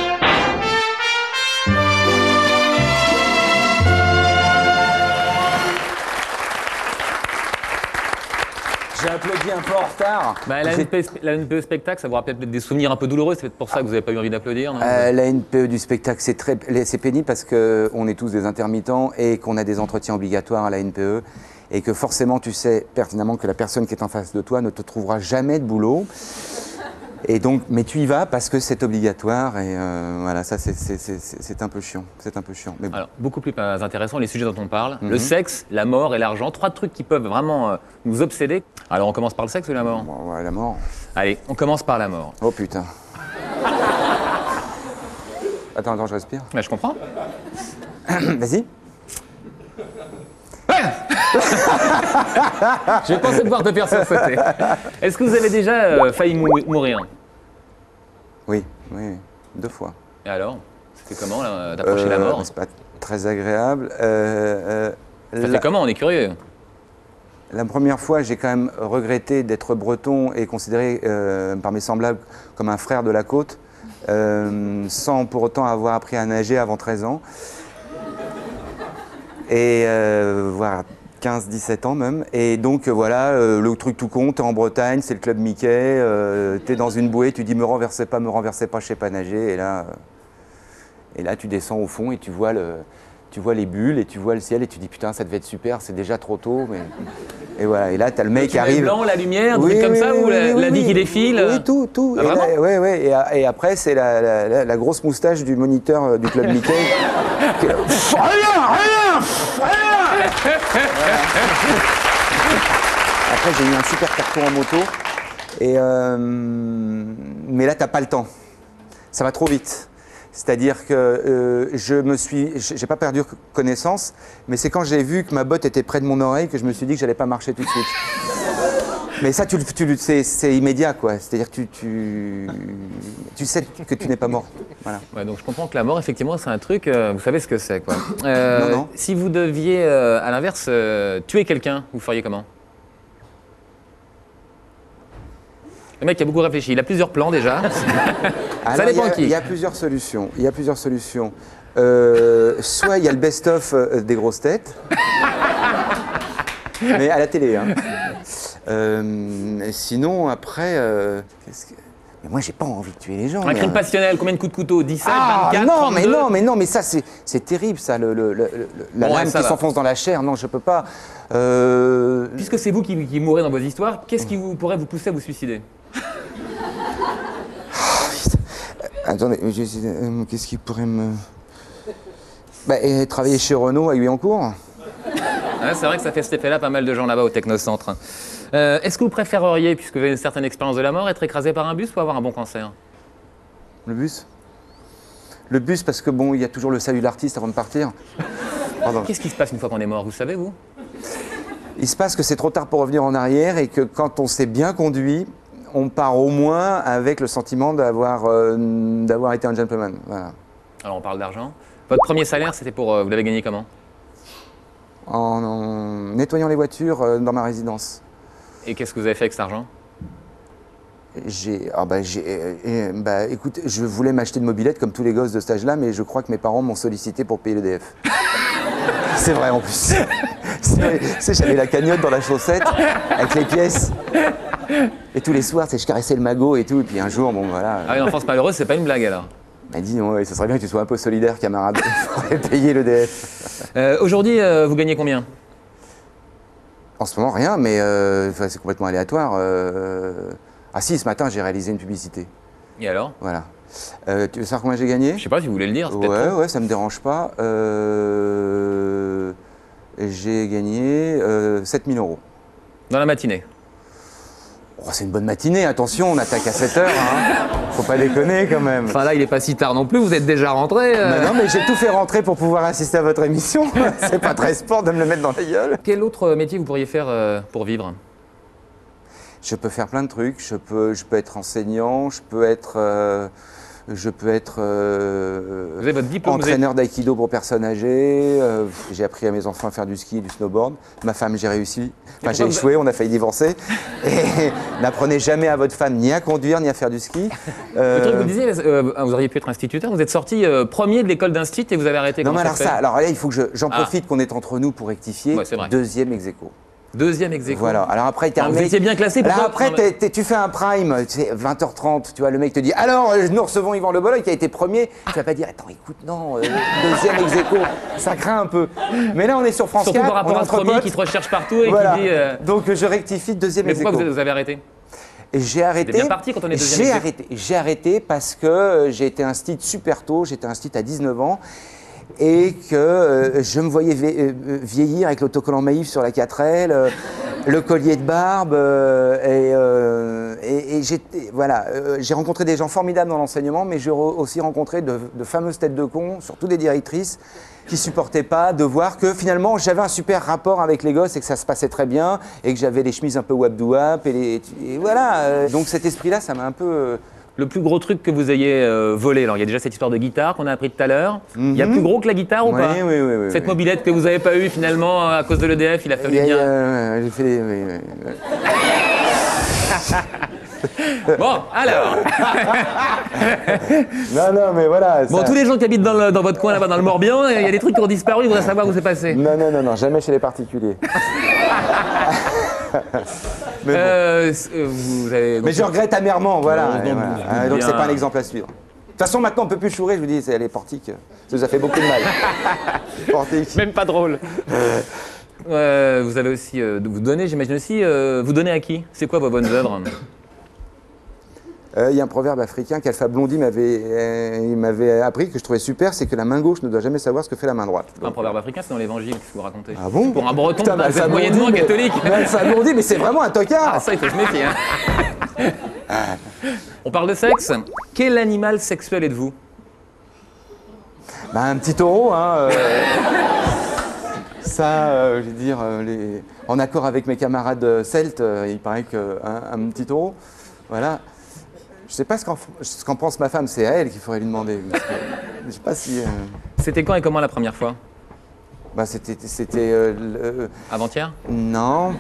J'ai applaudi un peu en retard. Bah, la NPE spectacle, ça vous rappelle peut-être des souvenirs un peu douloureux, c'est peut-être pour ça que vous n'avez pas eu envie d'applaudir, non? La NPE du spectacle, c'est pénible parce qu'on est tous des intermittents et qu'on a des entretiens obligatoires à la NPE et que forcément tu sais pertinemment que la personne qui est en face de toi ne te trouvera jamais de boulot. Et donc, mais tu y vas parce que c'est obligatoire et voilà, ça c'est un peu chiant. C'est un peu chiant. Mais bon. Alors, beaucoup plus intéressant, les sujets dont on parle. Le sexe, la mort et l'argent. 3 trucs qui peuvent vraiment nous obséder. Alors, on commence par le sexe ou la mort? Bon, ouais, la mort. Allez, on commence par la mort. Oh putain. Attends, je respire. Mais je comprends. Vas-y. J'ai pensé pouvoir te faire sursauter. Est-ce que vous avez déjà failli mourir? Oui, 2 fois. Et alors? C'était comment d'approcher la mort? C'est pas très agréable. Ça fait comment? On est curieux. La première fois, j'ai quand même regretté d'être breton et considéré par mes semblables comme un frère de la côte, sans pour autant avoir appris à nager avant 13 ans. Et voilà, 15-17 ans même. Et donc voilà, le truc tout con, t'es en Bretagne, c'est le club Mickey, t'es dans une bouée, tu dis me renversez pas, je sais pas nager. Et là tu descends au fond et tu vois les bulles et tu vois le ciel et tu dis putain ça devait être super, c'est déjà trop tôt. Mais... Et voilà, et là t'as le mec qui arrive. Le blanc, la lumière, des trucs comme ça, ou la vie qui défile? Oui, tout. Ah, et après c'est la grosse moustache du moniteur du club Mickey. Rien. Après j'ai eu un super carton en moto mais là t'as pas le temps. Ça va trop vite. C'est-à-dire que j'ai pas perdu connaissance, mais c'est quand j'ai vu que ma botte était près de mon oreille que je me suis dit que j'allais pas marcher tout de suite. Mais ça, c'est immédiat, quoi. C'est-à-dire que tu sais que tu n'es pas mort. Voilà. Ouais, donc je comprends que la mort, effectivement, c'est un truc, vous savez ce que c'est, quoi. Non. Si vous deviez, à l'inverse, tuer quelqu'un, vous feriez comment? Le mec a beaucoup réfléchi, il a plusieurs plans déjà. Ça dépend qui. Il y a plusieurs solutions. Soit il y a le best-of des grosses têtes, mais à la télé. Hein. Sinon, après, mais moi j'ai pas envie de tuer les gens. Un crime passionnel, combien de coups de couteau? 17, 24, non, 32? mais ça c'est terrible ça, la lame qui s'enfonce dans la chair. Non, je peux pas. Puisque c'est vous qui mourrez dans vos histoires, qu'est-ce qui pourrait vous pousser à vous suicider? Attendez, qu'est-ce qui pourrait me... travailler chez Renault à Guyancourt. Ouais, c'est vrai que ça fait cet effet-là, pas mal de gens là-bas au Technocentre. Est-ce que vous préféreriez, puisque vous avez une certaine expérience de la mort, être écrasé par un bus ou avoir un bon cancer? Le bus? Le bus parce que bon, il y a toujours le salut de l'artiste avant de partir. Qu'est-ce qui se passe une fois qu'on est mort, vous savez, vous? Il se passe que c'est trop tard pour revenir en arrière et que quand on s'est bien conduit, on part au moins avec le sentiment d'avoir été un gentleman. Voilà. Alors on parle d'argent. Votre premier salaire, c'était pour... vous l'avez gagné comment? En nettoyant les voitures dans ma résidence. Et qu'est-ce que vous avez fait avec cet argent? Écoute, je voulais m'acheter une mobilette comme tous les gosses de cet âge-là, mais je crois que mes parents m'ont sollicité pour payer l'EDF. C'est vrai en plus. J'avais la cagnotte dans la chaussette avec les pièces. Et tous les soirs, je caressais le magot et tout. Et puis un jour, bon voilà. Ah, une enfance malheureuse, c'est pas une blague alors? Elle dit non, ce serait bien que tu sois un peu solidaire, camarade. Il faudrait payer l'EDF. Aujourd'hui, vous gagnez combien? En ce moment, rien, mais c'est complètement aléatoire. Ah si, ce matin, j'ai réalisé une publicité. Et alors? Voilà. Tu veux savoir combien j'ai gagné? Je sais pas si vous voulez le dire. Ouais, ça me dérange pas. J'ai gagné 7 000 €. Dans la matinée? Oh, Oh, c'est une bonne matinée, attention, on attaque à 7h. Hein. Faut pas déconner quand même. Enfin là, il est pas si tard non plus, vous êtes déjà rentré. Non, mais j'ai tout fait rentrer pour pouvoir assister à votre émission. C'est pas très sport de me le mettre dans la gueule. Quel autre métier vous pourriez faire pour vivre? Je peux faire plein de trucs. Je peux être enseignant, je peux être vous avez votre diplôme, entraîneur d'aïkido pour personnes âgées. J'ai appris à mes enfants à faire du ski et du snowboard. Ma femme, j'ai réussi. Enfin, j'ai échoué, on a failli divorcer. Et n'apprenez jamais à votre femme ni à conduire, ni à faire du ski. Le truc que vous disiez, vous auriez pu être instituteur, vous êtes sorti premier de l'école d'instit et vous avez arrêté. Non, mais alors alors là, il faut que j'en profite qu'on est entre nous pour rectifier. Ouais, c'est vrai. Deuxième ex aequo. Deuxième ex aequo. Voilà. Alors après, vous étiez bien classé. Alors après, tu fais un prime, tu sais, 20h30, tu vois, le mec te dit « Alors, nous recevons Yvan Le Bolloc qui a été premier. » Tu vas pas dire « Attends, écoute, non, deuxième ex aequo, ça craint un peu. » Mais là, on est sur France 4. Surtout par rapport à ce premier qui te recherche partout et voilà. qui dit... Donc, je rectifie deuxième ex aequo. Mais pourquoi vous avez arrêté? J'ai arrêté. T'es bien parti quand on est deuxième ex aequo. J'ai arrêté parce que j'ai été instit super tôt, j'étais instit à 19 ans. Et que je me voyais vieillir avec l'autocollant Maïf sur la 4L, le collier de barbe, et j'ai rencontré des gens formidables dans l'enseignement, mais j'ai aussi rencontré de fameuses têtes de cons, surtout des directrices, qui supportaient pas de voir que finalement j'avais un super rapport avec les gosses et que ça se passait très bien, et que j'avais les chemises un peu wap-dou-wap, et voilà. Donc cet esprit-là, ça m'a un peu... Le plus gros truc que vous ayez volé, alors il y a déjà cette histoire de guitare qu'on a appris tout à l'heure. Il y a plus gros que la guitare ou pas? Oui. Cette mobilette que vous n'avez pas eue finalement à cause de l'EDF, il a fallu bien. J'ai fait Bon, alors. Non, mais voilà. Bon, tous les gens qui habitent dans votre coin là-bas, dans le Morbihan, il y a des trucs qui ont disparu, ils voudraient savoir où c'est passé. Non, jamais chez les particuliers. Mais je regrette amèrement, voilà. Donc c'est pas un exemple à suivre. De toute façon, maintenant on peut plus chourer, je vous dis, c'est les portiques. Ça nous a fait beaucoup de mal. Portiques. Même pas drôle. Vous avez aussi, vous donnez, j'imagine aussi, vous donnez à qui? C'est quoi vos bonnes œuvres? Il y a un proverbe africain qu'Alpha Blondy m'avait appris, que je trouvais super, c'est que la main gauche ne doit jamais savoir ce que fait la main droite. Un proverbe africain, c'est dans l'évangile, qu'est-ce que vous racontez? Ah bon? Pour un breton, vous êtes moyennement catholique. Alpha Blondy, mais c'est vraiment un tocard. Ah ça, il faut se méfier. On parle de sexe. Quel animal sexuel êtes-vous? Un petit taureau, hein. Ça, je veux dire, en accord avec mes camarades celtes, il paraît qu'un petit taureau, voilà. Je sais pas ce qu'en pense ma femme, c'est à elle qu'il faudrait lui demander. Je sais pas si... C'était quand et comment la première fois? C'était... Avant-hier? Non,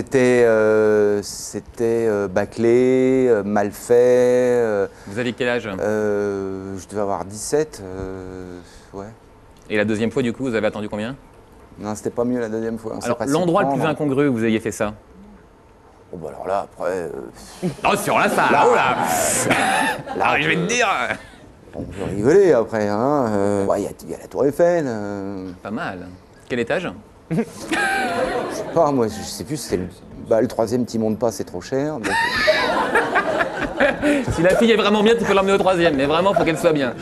c'était bâclé, mal fait. Vous aviez quel âge? Je devais avoir 17, ouais. Et la deuxième fois, du coup, vous avez attendu combien? Non, c'était pas mieux la deuxième fois. Alors, l'endroit le plus incongru où vous ayez fait ça? Oh bah alors là, après... Oh, sur la salle! Là, je vais te dire! On peut rigoler après, hein. Il y a la Tour Eiffel. Pas mal. Quel étage? Je sais pas, moi, je sais plus, c'est le troisième qui monte pas, c'est trop cher. Donc... Si la fille est vraiment bien, tu peux l'emmener au troisième, mais vraiment, il faut qu'elle soit bien.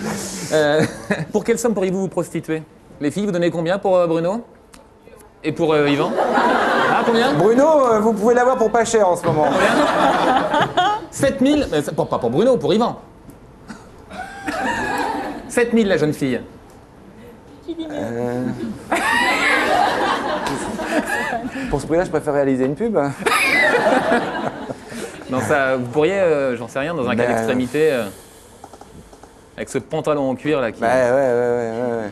Pour quelle somme pourriez-vous vous prostituer? Les filles, vous donnez combien pour Bruno? Et pour Yvan? Ah, combien? Bruno, vous pouvez l'avoir pour pas cher en ce moment. 7000? Pas pour Bruno, pour Yvan. 7000 la jeune fille. Pour ce prix-là, je préfère réaliser une pub. Non, ça, vous pourriez, j'en sais rien, dans un cas d'extrémité, avec ce pantalon en cuir là qui... Ouais.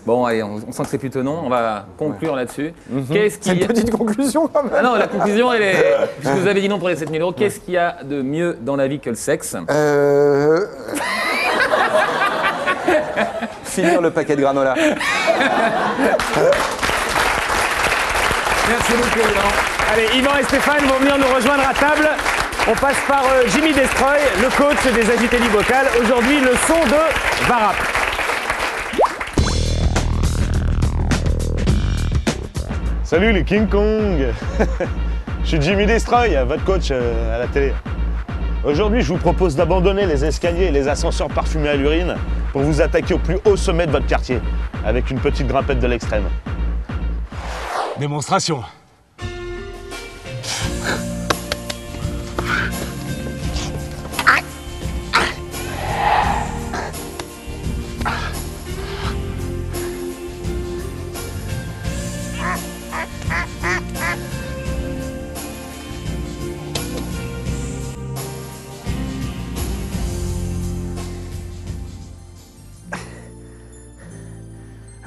Bon, allez, on sent que c'est plutôt non, on va conclure là-dessus. C'est une petite conclusion quand même. Ah non, la conclusion, elle est... Puisque vous avez dit non pour les 7000 €, qu'est-ce qu'il y a de mieux dans la vie que le sexe? Finir le paquet de granola. Merci beaucoup, Yvan. Allez, Yvan et Stéphane vont venir nous rejoindre à table. On passe par Jimmy Destroy, le coach des agités vocales. Aujourd'hui, le son de Varap. Salut les King Kong. Je suis Jimmy Destroy, votre coach à la télé. Aujourd'hui, je vous propose d'abandonner les escaliers et les ascenseurs parfumés à l'urine pour vous attaquer au plus haut sommet de votre quartier, avec une petite grimpette de l'extrême. Démonstration.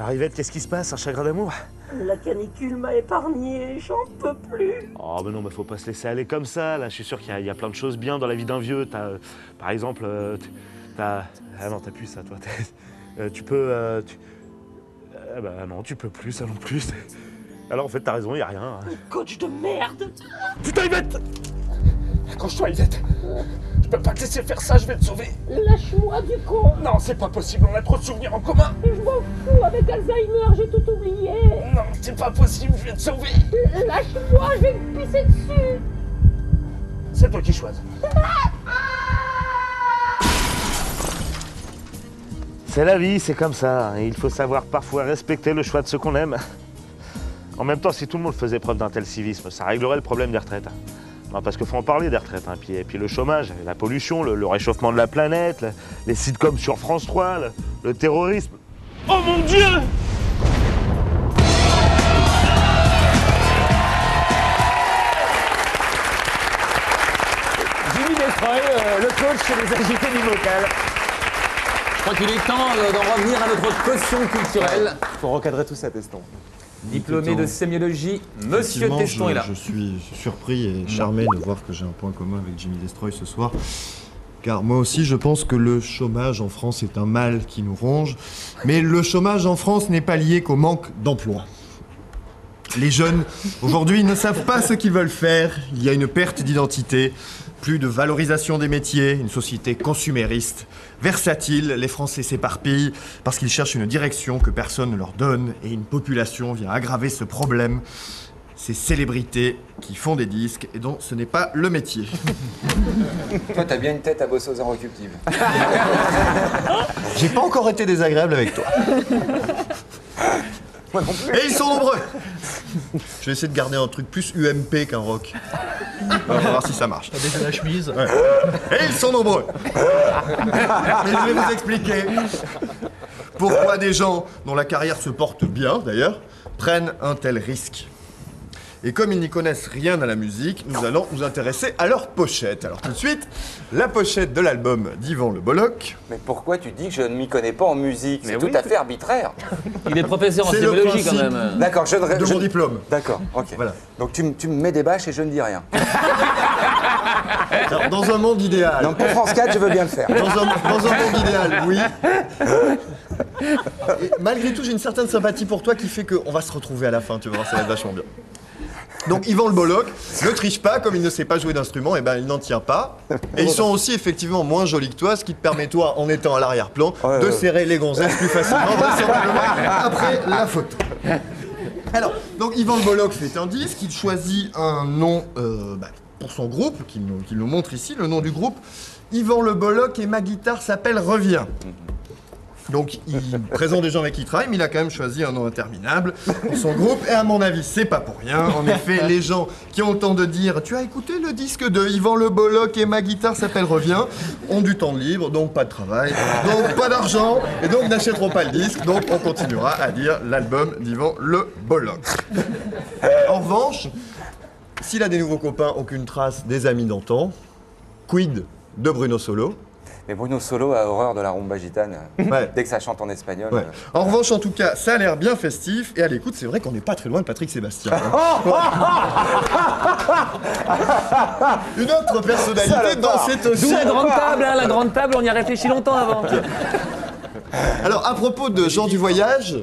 Alors Yvette, qu'est-ce qui se passe? Un chagrin d'amour? La canicule m'a épargné, j'en peux plus. Oh mais non, mais faut pas se laisser aller comme ça, là. Je suis sûr qu'il y a plein de choses bien dans la vie d'un vieux. T'as, par exemple, t'as... Ah non, t'as plus ça, toi. Tu peux... Ah bah non, tu peux plus, ça non plus. Alors en fait, t'as raison, y a rien. Coach de merde. Putain, Yvette! Accroche-toi, Yvette. Je peux pas te laisser faire ça, je vais te sauver. Lâche-moi du con. Non, c'est pas possible, on a trop de souvenirs en commun. Je m'en fous, avec Alzheimer, j'ai tout oublié. Non, c'est pas possible, je vais te sauver. Lâche-moi, je vais me pisser dessus. C'est toi qui choisis. C'est la vie, c'est comme ça. Et il faut savoir parfois respecter le choix de ceux qu'on aime. En même temps, si tout le monde faisait preuve d'un tel civisme, ça réglerait le problème des retraites. Non, parce qu'il faut en parler des retraites. Hein. Et puis le chômage, la pollution, le réchauffement de la planète, les sitcoms sur France 3, le terrorisme. Oh mon Dieu! Jimmy Destroy, le coach chez les agités du vocal. Je crois qu'il est temps d'en revenir à notre caution culturelle. Faut recadrer tout ça, Teston. Diplômé de sémiologie, Monsieur Teston est là. Je suis surpris et charmé de voir que j'ai un point commun avec Jimmy Destroy ce soir. Car moi aussi, je pense que le chômage en France est un mal qui nous ronge. Mais le chômage en France n'est pas lié qu'au manque d'emploi. Les jeunes, aujourd'hui, ne savent pas ce qu'ils veulent faire. Il y a une perte d'identité, plus de valorisation des métiers, une société consumériste, versatile. Les Français s'éparpillent parce qu'ils cherchent une direction que personne ne leur donne. Et une population vient aggraver ce problème. Ces célébrités qui font des disques et dont ce n'est pas le métier. Toi, t'as bien une tête à bosser aux inrecuptibles. J'ai pas encore été désagréable avec toi. Moi non plus. Et ils sont nombreux. Je vais essayer de garder un truc plus UMP qu'un rock. On va voir si ça marche. T'as déjà la chemise. Ouais. Et ils sont nombreux. Et je vais vous expliquer pourquoi des gens dont la carrière se porte bien, d'ailleurs, prennent un tel risque. Et comme ils n'y connaissent rien à la musique, nous allons nous intéresser à leur pochette. Alors tout de suite, la pochette de l'album d'Yvan Le Bolloc. Mais pourquoi tu dis que je ne m'y connais pas en musique? C'est tout à fait arbitraire. Il est professeur en sémiologie quand même. D'accord, de mon diplôme. D'accord, ok. Voilà. Donc tu me mets des bâches et je ne dis rien. Alors, dans un monde idéal. Donc pour France 4, je veux bien le faire. Dans un monde idéal, oui. Et malgré tout, j'ai une certaine sympathie pour toi qui fait qu'on va se retrouver à la fin, tu vas voir, ça va être vachement bien. Donc Yvan Le Bolloc ne triche pas, comme il ne sait pas jouer d'instrument, et ben il n'en tient pas. Et ils sont aussi effectivement moins jolis que toi, ce qui te permet toi, en étant à l'arrière-plan, de serrer les gonzesses plus facilement, après la photo. Alors, donc Yvan Le Bolloc fait un disque, il choisit un nom pour son groupe, qu'il nous montre ici, le nom du groupe. Yvan Le Bolloc et ma guitare s'appelle Reviens. Donc il présente des gens avec qui il travaille, mais il a quand même choisi un nom interminable pour son groupe. Et à mon avis, c'est pas pour rien. En effet, les gens qui ont le temps de dire « Tu as écouté le disque de Yvan Le Bolloc et ma guitare s'appelle Reviens » ont du temps libre, donc pas de travail, donc pas d'argent, et donc n'achèteront pas le disque. Donc on continuera à dire l'album d'Yvan Le Bolloc. En revanche, s'il a des nouveaux copains, aucune trace des amis d'antan. Quid de Bruno Solo? Mais Bruno Solo a horreur de la rumba gitane. Dès que ça chante en espagnol. Ouais. En revanche, en tout cas, ça a l'air bien festif. Et à l'écoute, c'est vrai qu'on n'est pas très loin de Patrick Sébastien. Une autre personnalité dans cette D'où la grande table, hein, la grande table, on y a réfléchi longtemps avant. Alors, à propos de gens du voyage,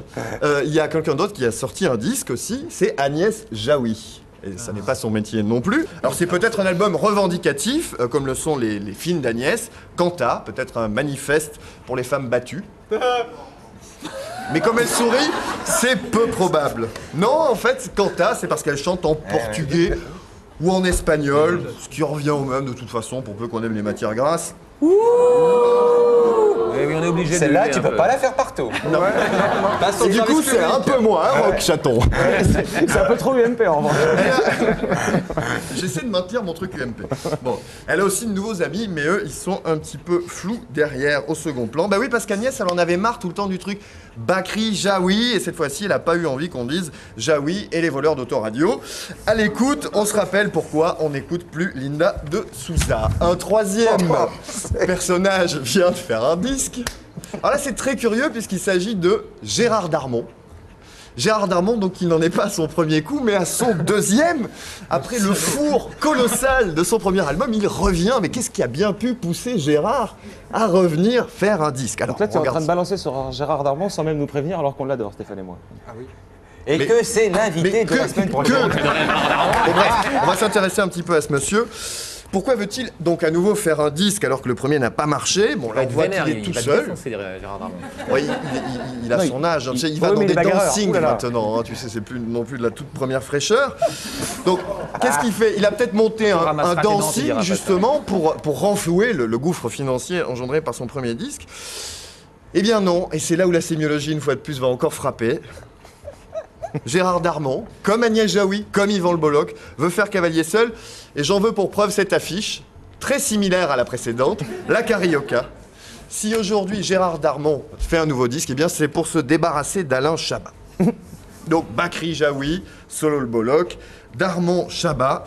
il y a quelqu'un d'autre qui a sorti un disque aussi, c'est Agnès Jaoui. Et ça n'est pas son métier non plus. Alors c'est peut-être un album revendicatif, comme le sont les films d'Agnès. Quanta, peut-être un manifeste pour les femmes battues. Mais comme elle sourit, c'est peu probable. Non, en fait, Quanta, c'est parce qu'elle chante en portugais ou en espagnol, ce qui revient au même de toute façon, pour peu qu'on aime les matières grasses. Oui, on est obligé de celle-là, tu peux pas la faire partout. Non. Et du coup, c'est un peu moins rock, chaton. C'est un peu trop UMP en vrai. J'essaie de maintenir mon truc UMP. Bon, elle a aussi de nouveaux amis, mais eux, ils sont un petit peu flous derrière, au second plan. Bah oui, parce qu'Agnès, elle en avait marre tout le temps du truc Bakri Jaoui, et cette fois-ci, elle a pas eu envie qu'on dise Jaoui et les voleurs d'autoradio. À l'écoute, on se rappelle pourquoi on n'écoute plus Linda de Souza. Un troisième personnage vient de faire un disque. Alors là, c'est très curieux puisqu'il s'agit de Gérard Darmon. Gérard Darmon, donc il n'en est pas à son premier coup, mais à son deuxième. Après le four colossal de son premier album, il revient. Mais qu'est-ce qui a bien pu pousser Gérard à revenir faire un disque? Alors Donc là, tu es en train regarde de balancer sur Gérard Darmon sans même nous prévenir alors qu'on l'adore, Stéphane et moi. Ah oui. Et Mais- que c'est l'invité de la semaine prochaine. Et bref, on va s'intéresser un petit peu à ce monsieur. Pourquoi veut-il donc à nouveau faire un disque alors que le premier n'a pas marché? Bon, là, on voit qu'il est tout seul. Gérard Darmon. Oui, il a Non, son âge. Il oui, va dans mais des il est bagarreur. dancing Ouh là là. maintenant. Hein, tu sais, c'est plus non plus de la toute première fraîcheur. Donc, qu'est-ce qu'il fait? Il a peut-être monté un ramassera tes dents, tu dancing diras pas ça. justement pour renflouer le gouffre financier engendré par son premier disque. Eh bien non, et c'est là où la sémiologie, une fois de plus, va encore frapper. Gérard Darmon, comme Agnès Jaoui, comme Yvan Le Bolloc, veut faire cavalier seul, et j'en veux pour preuve cette affiche, très similaire à la précédente, la Carioca. Si aujourd'hui Gérard Darmon fait un nouveau disque, eh bien c'est pour se débarrasser d'Alain Chabat. Donc Bakri Jaoui, Solo Le Bolloc, Darmon Chabat.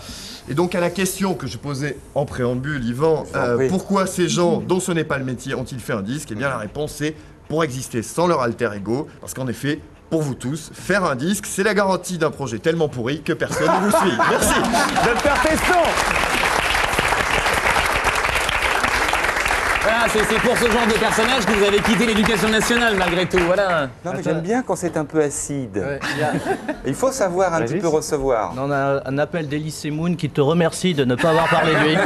Et donc à la question que je posais en préambule, Yvan, pourquoi ces gens dont ce n'est pas le métier ont-ils fait un disque? Eh bien la réponse est pour exister sans leur alter ego, parce qu'en effet, pour vous tous, faire un disque, c'est la garantie d'un projet tellement pourri que personne ne vous suit. Merci. Docteur Teston. Voilà, c'est pour ce genre de personnage que vous avez quitté l'éducation nationale malgré tout, voilà. Non, mais j'aime bien quand c'est un peu acide. Ouais, Il faut savoir un petit peu recevoir. On a un appel d'Elie Semoun qui te remercie de ne pas avoir parlé de lui.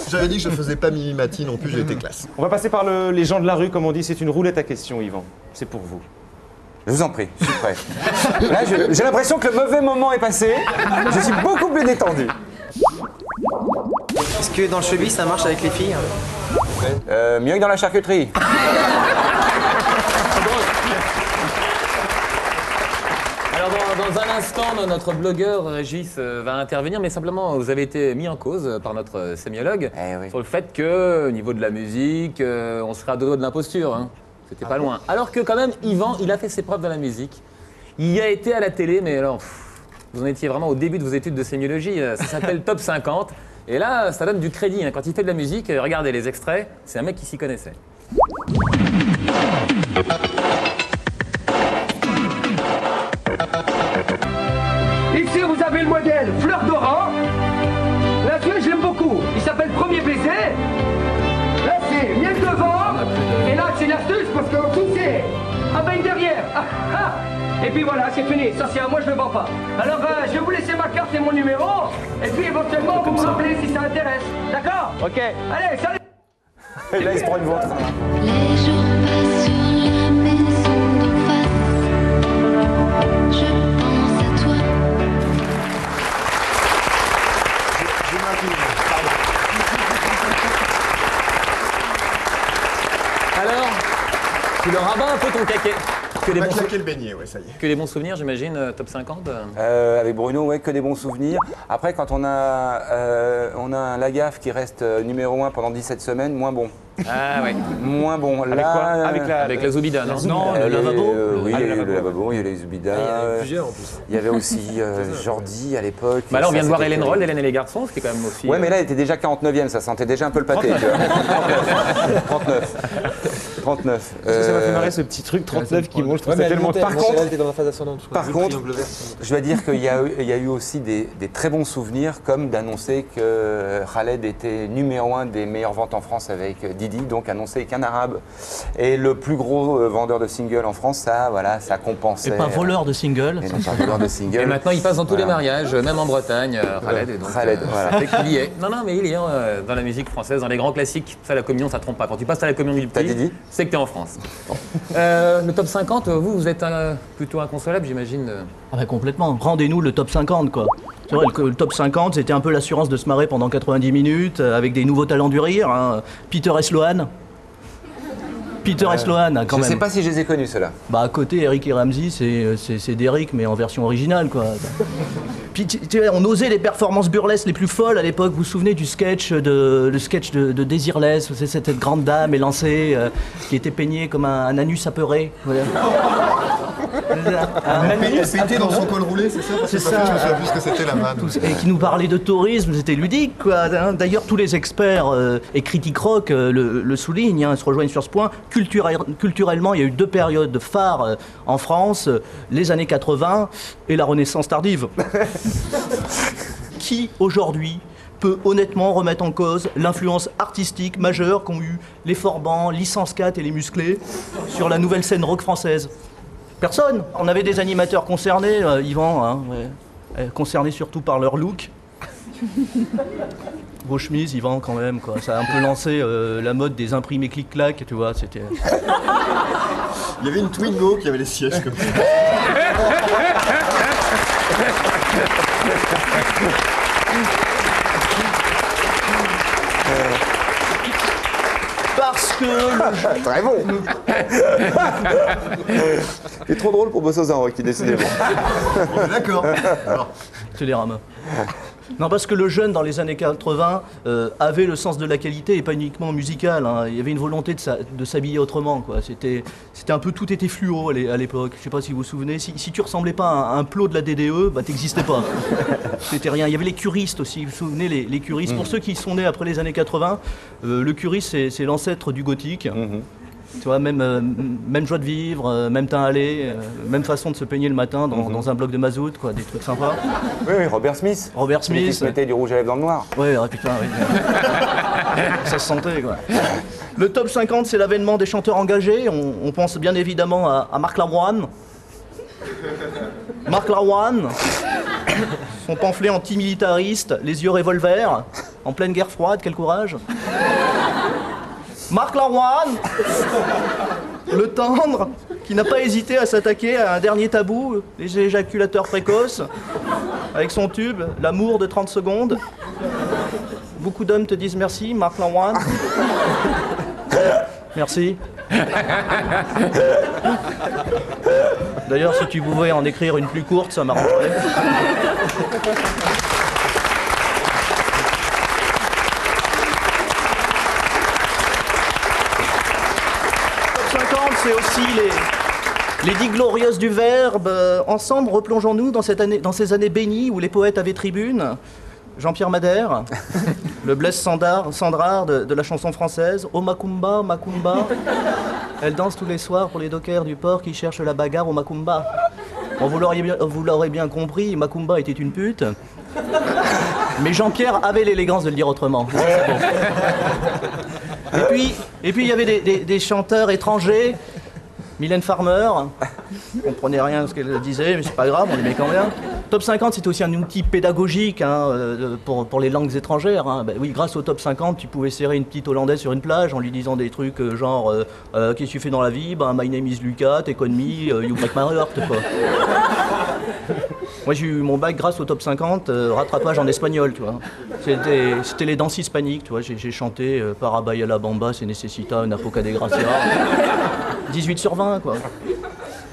J'avais dit que je faisais pas Mimimati non plus, j'ai été classe. On va passer par les gens de la rue, comme on dit. C'est une roulette à questions, Yvan. C'est pour vous. Je vous en prie, je suis prêt. Là, j'ai l'impression que le mauvais moment est passé. Je suis beaucoup plus détendu. Est-ce que dans le showbiz, ça marche avec les filles? Mieux que dans la charcuterie. Alors dans un instant, notre blogueur Régis va intervenir, mais simplement vous avez été mis en cause par notre sémiologue sur le fait que au niveau de la musique, on serait à deux doigts de l'imposture. Hein. C'était pas loin. Alors que quand même, Yvan, il a fait ses preuves dans la musique. Il y a été à la télé, mais alors, vous en étiez vraiment au début de vos études de sémiologie. Ça s'appelle Top 50. Et là, ça donne du crédit. Hein. Quand il fait de la musique, regardez les extraits, c'est un mec qui s'y connaissait. Ici, vous avez le modèle Fleur d'Oran. Là-dessus, je l'aime beaucoup. Il s'appelle Premier Baiser. Là, c'est Miel de vent. Et là, c'est l'astuce parce que tout c'est ah ben derrière. Ah, ah. Et puis voilà, c'est fini. Ça, c'est à moi, je ne le vends pas. Alors, je vais vous laisser ma carte et mon numéro. Et puis, éventuellement, vous me rappelez si ça intéresse. D'accord? Ok. Allez, salut. Et là, il se prend une vôtre. Les jours passent sur la maison d'en face. Je pense à toi. Alors, tu leur rabats un peu ton caquet. Que On des a bons claqué le beignet, ouais, ça y est. Que des bons souvenirs, j'imagine, Top 50 Avec Bruno, ouais, que des bons souvenirs. Après, quand on a un Lagaffe qui reste numéro 1 pendant 17 semaines, moins bon. Ah oui. Moins bon. Avec Là, quoi Avec la Zoubida, non? Non, le lavabo. Oui, il y a eu le lavabo, il y a les Zoubida. Il y en avait plusieurs en plus. Il y avait aussi Jordi à l'époque. Bah là, on vient Ça, de voir c'était Hélène terrible. Roll, Hélène et les garçons, ce qui est quand même aussi... Ouais, mais là, elle était déjà 49e, ça sentait déjà un peu le pâté. 39. Ça m'a fait marrer ce petit truc 39 qui monte. Je trouve ça tellement. Par contre, elle était dans la phase ascendante. Par contre, je dois dire qu'il y a eu aussi des très bons souvenirs, comme d'annoncer que Khaled était numéro 1 des meilleures ventes en France avec Didi, donc annoncer qu'un arabe est le plus gros vendeur de singles en France, ça, voilà, ça compensait. Et pas voleur de single. Et non pas voleur de singles. Et maintenant, il passe dans tous les Voilà. mariages, même en Bretagne, Khaled. Et donc, Khaled, voilà. fait qu'il y est. Non, mais il y est dans la musique française, dans les grands classiques. Ça, la communion, ça trompe pas. Quand tu passes à la communion du T'as petit, Didi c'est que t'es en France. Le top 50, vous êtes plutôt inconsolable, j'imagine. Ah bah complètement. Rendez-nous le top 50, quoi. C'est vrai, le top 50, c'était un peu l'assurance de se marrer pendant 90 minutes, avec des nouveaux talents du rire. Hein. Peter et Sloan. Peter et Sloan, quand Je même. sais pas si je les ai connus, ceux-là. Bah à côté, Eric et Ramsey, c'est Derrick, mais en version originale, quoi. Puis tu sais, on osait les performances burlesques les plus folles à l'époque. Vous vous souvenez du sketch de Désirless, c'est cette grande dame élancée qui était peignée comme un anus apeuré. Voilà. Elle pétait dans son col roulé, c'est ça? C'est ça. Je me souviens plus ce que c'était la vanne. Et qui nous parlait de tourisme, c'était ludique, quoi. D'ailleurs, tous les experts et critiques rock le soulignent, se rejoignent sur ce point. Culturellement, il y a eu deux périodes phares en France, les années 80 et la Renaissance tardive. Qui, aujourd'hui, peut honnêtement remettre en cause l'influence artistique majeure qu'ont eu les Forbans, Licence 4 et les Musclés sur la nouvelle scène rock française? Personne. On avait des animateurs concernés, Yvan, concernés surtout par leur look. Vos chemises, Yvan, quand même, quoi. Ça a un peu lancé la mode des imprimés clic-clac, tu vois, c'était... Il y avait une Twingo qui avait les sièges comme ça. Parce que... Très bon. C'est trop drôle pour bosser aux Rocky, décidément. D'accord. Télérama. Non, parce que le jeune, dans les années 80, avait le sens de la qualité et pas uniquement musical. Il y avait une volonté de s'habiller autrement, quoi. C'était un peu... Tout était fluo à l'époque. Je sais pas si vous vous souvenez. Si tu ressemblais pas à un plot de la DDE, bah t'existais pas. C'était rien. Il y avait les curistes aussi. Vous vous souvenez, les curistes. Pour ceux qui sont nés après les années 80, le curiste, c'est l'ancêtre du gothique. Tu vois, même joie de vivre, même teint allé, même façon de se peigner le matin dans un bloc de mazout, quoi, des trucs sympas. Oui, Robert Smith. Robert Smith. Qui se mettait du rouge à lèvres dans le noir. Oui, putain, oui. Ça se sentait, quoi. Le top 50, c'est l'avènement des chanteurs engagés. On pense bien évidemment à Marc Lavoine. Marc Lavoine, son pamphlet antimilitariste, les yeux revolver, en pleine guerre froide, quel courage. Marc Lavoine, le tendre, qui n'a pas hésité à s'attaquer à un dernier tabou, les éjaculateurs précoces, avec son tube, l'amour de 30 secondes. Beaucoup d'hommes te disent merci, Marc Lavoine. Merci. D'ailleurs, si tu pouvais en écrire une plus courte, ça m'arrangerait. C'est aussi les 10 glorieuses du Verbe. Ensemble, replongeons-nous dans ces années bénies où les poètes avaient tribune. Jean-Pierre Madère, le Blaise Sandrard de la chanson française. Oh Macumba, Macumba. Elle danse tous les soirs pour les dockers du port qui cherchent la bagarre au Macumba. Bon, vous l'aurez bien compris, Macumba était une pute. Mais Jean-Pierre avait l'élégance de le dire autrement. Et puis il y avait des chanteurs étrangers. Mylène Farmer, on comprenait rien de ce qu'elle disait, mais c'est pas grave, on l'aimait quand même. Top 50, c'était aussi un outil pédagogique pour les langues étrangères. Ben oui, grâce au Top 50, tu pouvais serrer une petite Hollandaise sur une plage en lui disant des trucs genre qu'est-ce que tu fais dans la vie? Ben, my name is Lucas, take on me, you break my heart, quoi. Moi, j'ai eu mon bac grâce au Top 50, rattrapage en espagnol, tu vois. C'était les danses hispaniques, tu vois. J'ai chanté Parabaya la Bamba, se necesita una poca de gracia. 18 sur 20, quoi.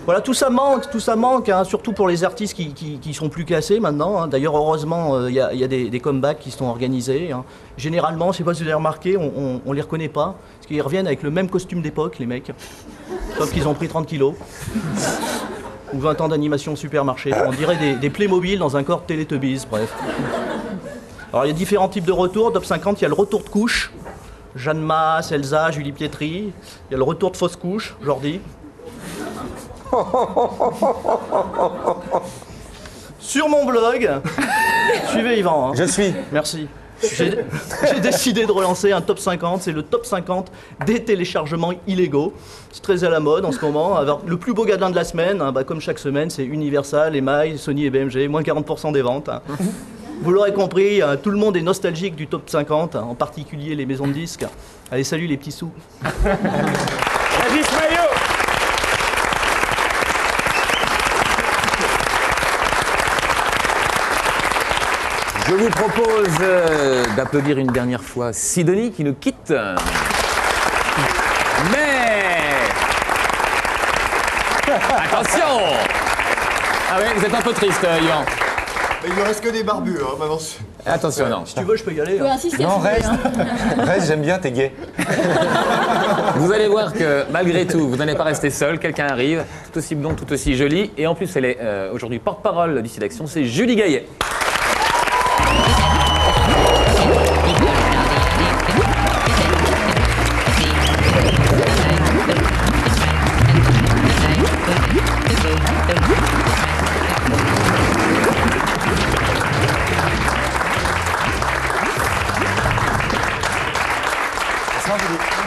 Voilà, tout ça manque, surtout pour les artistes qui sont plus classés maintenant. D'ailleurs, heureusement, il y a des comebacks qui sont organisés. Généralement, je sais pas si vous avez remarqué, on les reconnaît pas, parce qu'ils reviennent avec le même costume d'époque, les mecs. Sauf qu'ils ont pris 30 kilos. Ou 20 ans d'animation supermarché. On dirait des Playmobil dans un corps de Teletubbies, bref. Alors, il y a différents types de retours. Top 50, il y a le retour de couche. Jeanne Masse, Elsa, Julie Pietri. Il y a le retour de fausse couche, Jordi. Sur mon blog, suivez Yvan. Je suis. Merci. J'ai décidé de relancer un top 50, c'est le top 50 des téléchargements illégaux. C'est très à la mode en ce moment. Alors, le plus beau gardien de la semaine, comme chaque semaine, c'est Universal, EMI, Sony et BMG, moins 40% des ventes. Vous l'aurez compris, tout le monde est nostalgique du top 50, en particulier les maisons de disques. Allez, salut les petits sous. Je vous propose d'applaudir une dernière fois Sidonie qui nous quitte. Mais... Attention! Ah oui, vous êtes un peu triste, Yvan. Il ne reste que des barbus, maintenant. Attention, non. Si tu veux, je peux y aller. Tu peux insister, Non, si tu veux, reste. Reste, j'aime bien, t'es gay. Vous allez voir que malgré tout, vous n'allez pas rester seul. Quelqu'un arrive, tout aussi blond, tout aussi joli. Et en plus, elle est aujourd'hui porte-parole du SIDAction, c'est Julie Gaillet.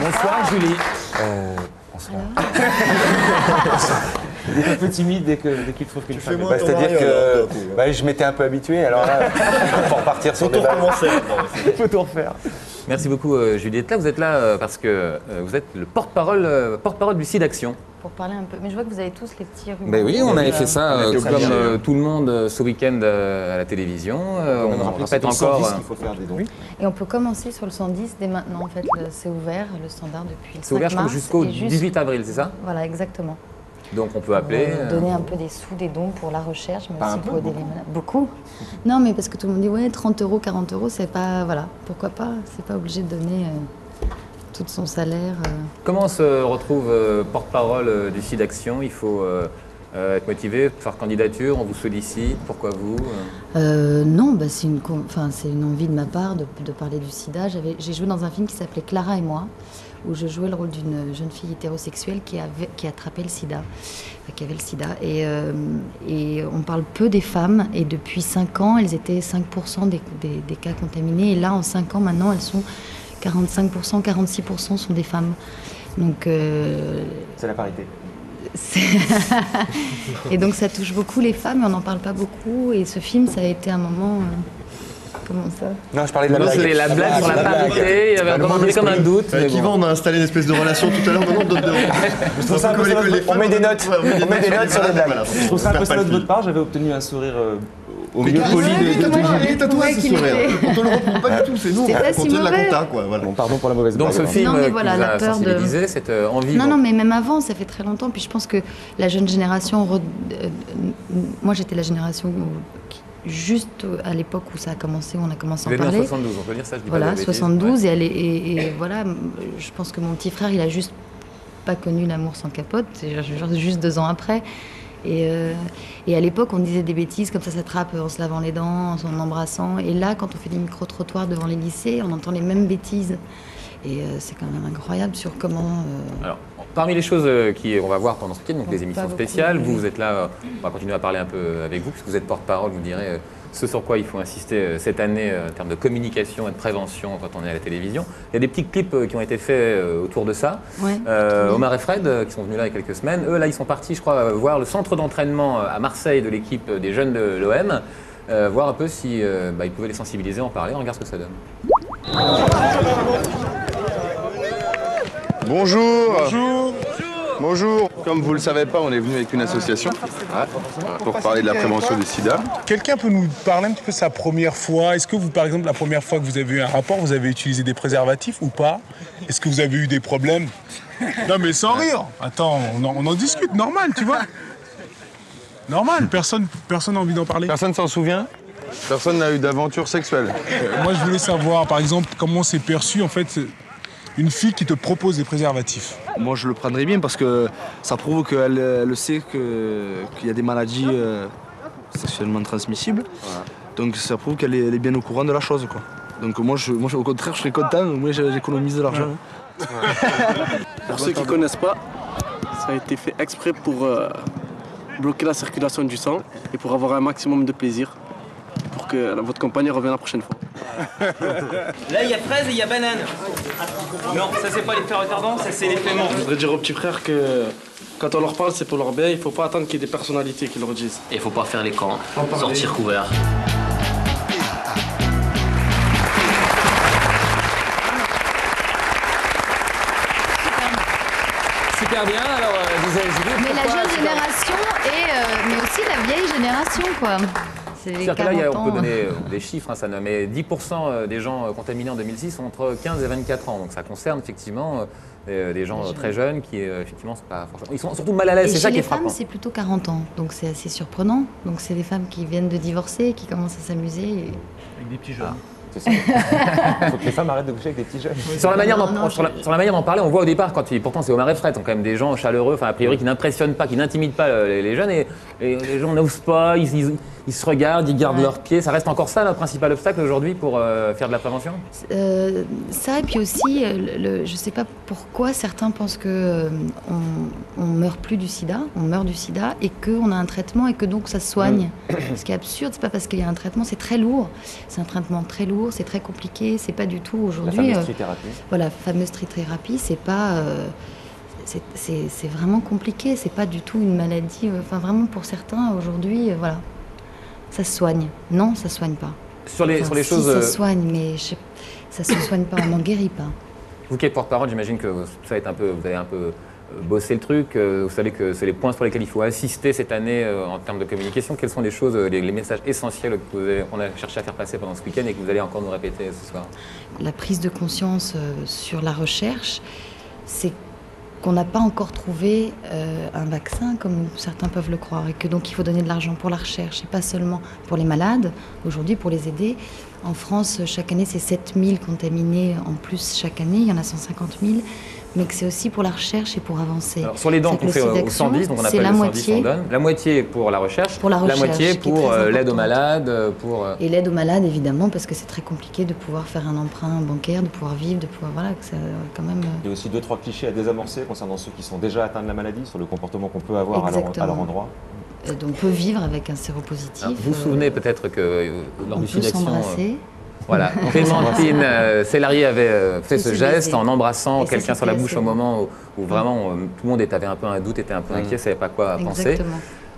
Bonsoir Julie. Bonsoir. Il est un peu timide dès qu'il trouve qu'une femme. C'est-à-dire que je m'étais un peu habitué, alors là, pour repartir sur des bases. Il faut tout refaire. Merci beaucoup Julie d'être là. Vous êtes là parce que vous êtes le porte-parole du SIDAction. Pour parler un peu. Mais je vois que vous avez tous les petits rubans. Ben oui, on avait fait ça comme tout le monde ce week-end à la télévision. On répète encore. Il faut faire des dons. Et on peut commencer sur le 110 dès maintenant. En fait, c'est ouvert, le standard depuis le 5 mars. C'est ouvert, je crois, jusqu'au 18 avril, c'est ça? Voilà, exactement. Donc on peut appeler. Donner un peu des sous, des dons pour la recherche, mais aussi pour aider les malades. Beaucoup. Non, mais parce que tout le monde dit ouais, 30 €, 40 €, c'est pas. Voilà, pourquoi pas? C'est pas obligé de donner tout son salaire. Comment on se retrouve porte-parole du SIDAction? Il faut être motivé, faire candidature, on vous sollicite, pourquoi vous? Non, bah, c'est une envie de ma part de parler du sida. J'ai joué dans un film qui s'appelait Clara et moi, où je jouais le rôle d'une jeune fille hétérosexuelle qui attrapait le sida, qui avait le sida. Et on parle peu des femmes, et depuis 5 ans, elles étaient 5% des cas contaminés, et là, en 5 ans, maintenant, elles sont 45%, 46% sont des femmes. Donc, c'est la parité. Et donc ça touche beaucoup les femmes, mais on n'en parle pas beaucoup. Et ce film, ça a été un moment... Comment ça? Non, je parlais de la blague. La blague sur la parité, il y avait comme un doute. Qui on a installé une espèce de relation tout à l'heure, maintenant on donne On met des notes. On met des notes sur les blagues. Je trouve ça un peu salaud de votre part, j'avais obtenu un sourire au milieu poli de Julie. T'as trouvé ce sourire. On te le reprend pas du tout, c'est nous, on contient de la compta, quoi. Bon, pardon pour la mauvaise blague. Donc ce film qui vous a sensibilisé, cette envie. Non, mais même avant, ça fait très longtemps. Puis je pense que la jeune génération... Moi, j'étais la génération juste à l'époque où ça a commencé, on a commencé à en parler. Vous êtes né en 72, on peut dire ça, je dis pas voilà, de bêtises. 72, et voilà, je pense que mon petit frère, il a juste pas connu l'amour sans capote, c'est juste 2 ans après. Et à l'époque, on disait des bêtises, comme ça s'attrape en se lavant les dents, en embrassant. Et là, quand on fait des micro-trottoirs devant les lycées, on entend les mêmes bêtises. Et c'est quand même incroyable sur comment... Alors, parmi les choses qu'on va voir pendant ce week-end, donc les émissions spéciales, vous êtes là, on va continuer à parler un peu avec vous, puisque vous êtes porte-parole, vous direz ce sur quoi il faut insister cette année en termes de communication et de prévention quand on est à la télévision. Il y a des petits clips qui ont été faits autour de ça. Ouais, Omar et Fred, qui sont venus là il y a quelques semaines, eux là ils sont partis, je crois, voir le centre d'entraînement à Marseille de l'équipe des jeunes de l'OM, voir un peu si ils pouvaient les sensibiliser, en parler, on regarde ce que ça donne. Bonjour. Bonjour. Bonjour. Comme vous le savez pas, on est venu avec une association pour parler de la prévention du sida. Quelqu'un peut nous parler un petit peu de sa première fois? Est-ce que vous, par exemple, la première fois que vous avez eu un rapport, vous avez utilisé des préservatifs ou pas? Est-ce que vous avez eu des problèmes? Non mais sans rire. Attends, on en discute, normal, tu vois. Normal, personne n'a envie d'en parler. Personne s'en souvient? Personne n'a eu d'aventure sexuelle? Moi, je voulais savoir, par exemple, comment c'est perçu, en fait, une fille qui te propose des préservatifs. Moi, je le prendrais bien parce que ça prouve qu'elle sait qu'il y a des maladies sexuellement transmissibles. Voilà. Donc, ça prouve qu'elle est bien au courant de la chose, quoi. Donc, moi, au contraire, je serais content. Moi, j'économise de l'argent. Ouais. Pour ceux qui ne connaissent pas, ça a été fait exprès pour bloquer la circulation du sang et pour avoir un maximum de plaisir, pour que votre compagne revienne la prochaine fois. Là, il y a fraise et il y a banane. Non, ça c'est pas l'effet retardant, ça c'est l'effet menthe. Je voudrais dire aux petits frères que quand on leur parle, c'est pour leur bien. Il faut pas attendre qu'il y ait des personnalités qui leur disent. Et il faut pas faire les camps, sortir couvert. Super bien, alors disait Julie. Mais la jeune génération mais aussi la vieille génération, quoi. C'est-à-dire que là, on peut donner des chiffres, ça mais 10% des gens contaminés en 2006 sont entre 15 et 24 ans. Donc ça concerne effectivement des gens très jeunes qui, effectivement, sont pas forcément... Ils sont surtout mal à l'aise, c'est ça qui est frappant. Les femmes, c'est plutôt 40 ans, donc c'est assez surprenant. Donc c'est des femmes qui viennent de divorcer, qui commencent à s'amuser. Avec des petits jeunes. C'est ça. Il faut que les femmes arrêtent de coucher avec des petits jeunes. Sur la manière d'en parler, on voit au départ, pourtant c'est Omar et Fred, sont quand même des gens chaleureux, enfin a priori qui n'impressionnent pas, qui n'intimident pas les jeunes, et les gens n'osent pas, ils se regardent, ils gardent leurs pieds. Ça reste encore ça le principal obstacle aujourd'hui pour faire de la prévention? Ça, et puis aussi, je sais pas pourquoi certains pensent que on meurt plus du sida, on meurt du sida, et qu'on a un traitement et que donc ça se soigne. Ce qui est absurde, c'est pas parce qu'il y a un traitement, c'est très lourd. C'est un traitement très lourd, c'est très compliqué, c'est pas du tout aujourd'hui. La fameuse trithérapie. Voilà, fameuse trithérapie, c'est pas. C'est vraiment compliqué, c'est pas du tout une maladie. Enfin, vraiment pour certains aujourd'hui, voilà. Ça se soigne. Non, ça se soigne pas. Sur les choses. Ça se soigne, mais ça se soigne pas, on n'en guérit pas. Vous qui êtes porte-parole, j'imagine que vous avez un peu bossé le truc. Vous savez que c'est les points sur lesquels il faut insister cette année en termes de communication. Quels sont les choses, les messages essentiels qu'on a cherché à faire passer pendant ce week-end et que vous allez encore nous répéter ce soir? La prise de conscience sur la recherche, c'est qu'on n'a pas encore trouvé un vaccin comme certains peuvent le croire et que donc il faut donner de l'argent pour la recherche et pas seulement pour les malades, aujourd'hui pour les aider. En France, chaque année, c'est 7000 contaminés en plus chaque année, il y en a 150 000, mais que c'est aussi pour la recherche et pour avancer. Alors, sur les dents qu'on fait au 110, donc on appelle le 110, on donne la moitié pour la recherche, la moitié pour l'aide aux malades. Et l'aide aux malades, évidemment, parce que c'est très compliqué de pouvoir faire un emprunt bancaire, de pouvoir vivre, de pouvoir... Voilà, que ça, quand même... Il y a aussi 2-3 clichés à désamorcer concernant ceux qui sont déjà atteints de la maladie, sur le comportement qu'on peut avoir à leur endroit. Donc on peut vivre avec un séropositif. Alors, vous vous souvenez peut-être que lors du SIDAction... On peut s'embrasser. Voilà, Clémentine Célarier avait fait ce geste en embrassant quelqu'un sur la bouche au moment où vraiment tout le monde avait un peu un doute, était un peu inquiet, ne savait pas quoi penser.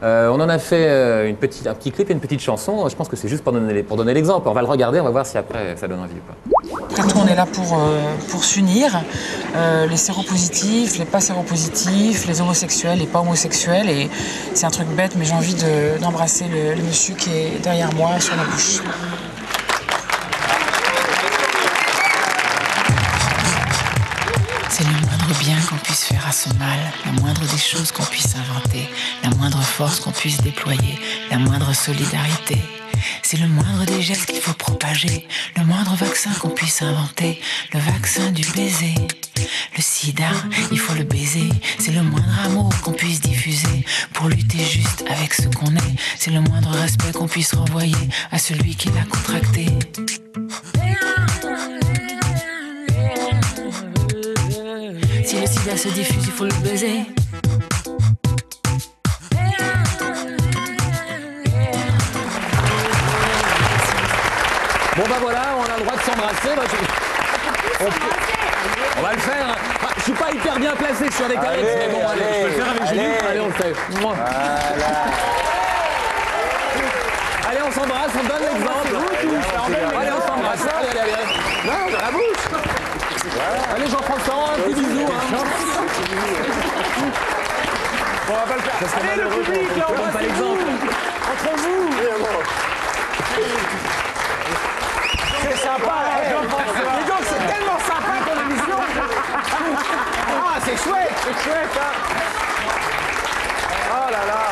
On en a fait un petit clip et une petite chanson. Je pense que c'est juste pour donner l'exemple. On va le regarder, on va voir si après ça donne envie ou pas. Après tout, on est là pour s'unir. Les séropositifs, les pas séropositifs, les homosexuels, les pas homosexuels. Et c'est un truc bête, mais j'ai envie d'embrasser le monsieur qui est derrière moi sur la bouche. C'est le moindre bien qu'on puisse faire à son mal, la moindre des choses qu'on puisse inventer, la moindre force qu'on puisse déployer, la moindre solidarité. C'est le moindre des gestes qu'il faut propager, le moindre vaccin qu'on puisse inventer, le vaccin du baiser. Le sida, il faut le baiser, c'est le moindre amour qu'on puisse diffuser pour lutter juste avec ce qu'on est. C'est le moindre respect qu'on puisse renvoyer à celui qui l'a contracté. Si le sida se diffuse, il faut le baiser. Bon bah voilà, on a le droit de s'embrasser. On va le faire. Ah, je suis pas hyper bien placé, je suis avec Alex, mais bon, allez, je peux le faire avec Julie. Allez, on le fait. Voilà. Allez, on s'embrasse, on donne l'exemple. Allez, on s'embrasse. Allez. Non, dans la bouche. Allez, Jean-François, un petit bisou. On va pas le faire. Allez, le public, là, on va pas l'exemple. Entre vous. C'est sympa, Jean-François. Et donc, c'est tellement sympa ton émission. Ah, c'est chouette, hein. Oh là là.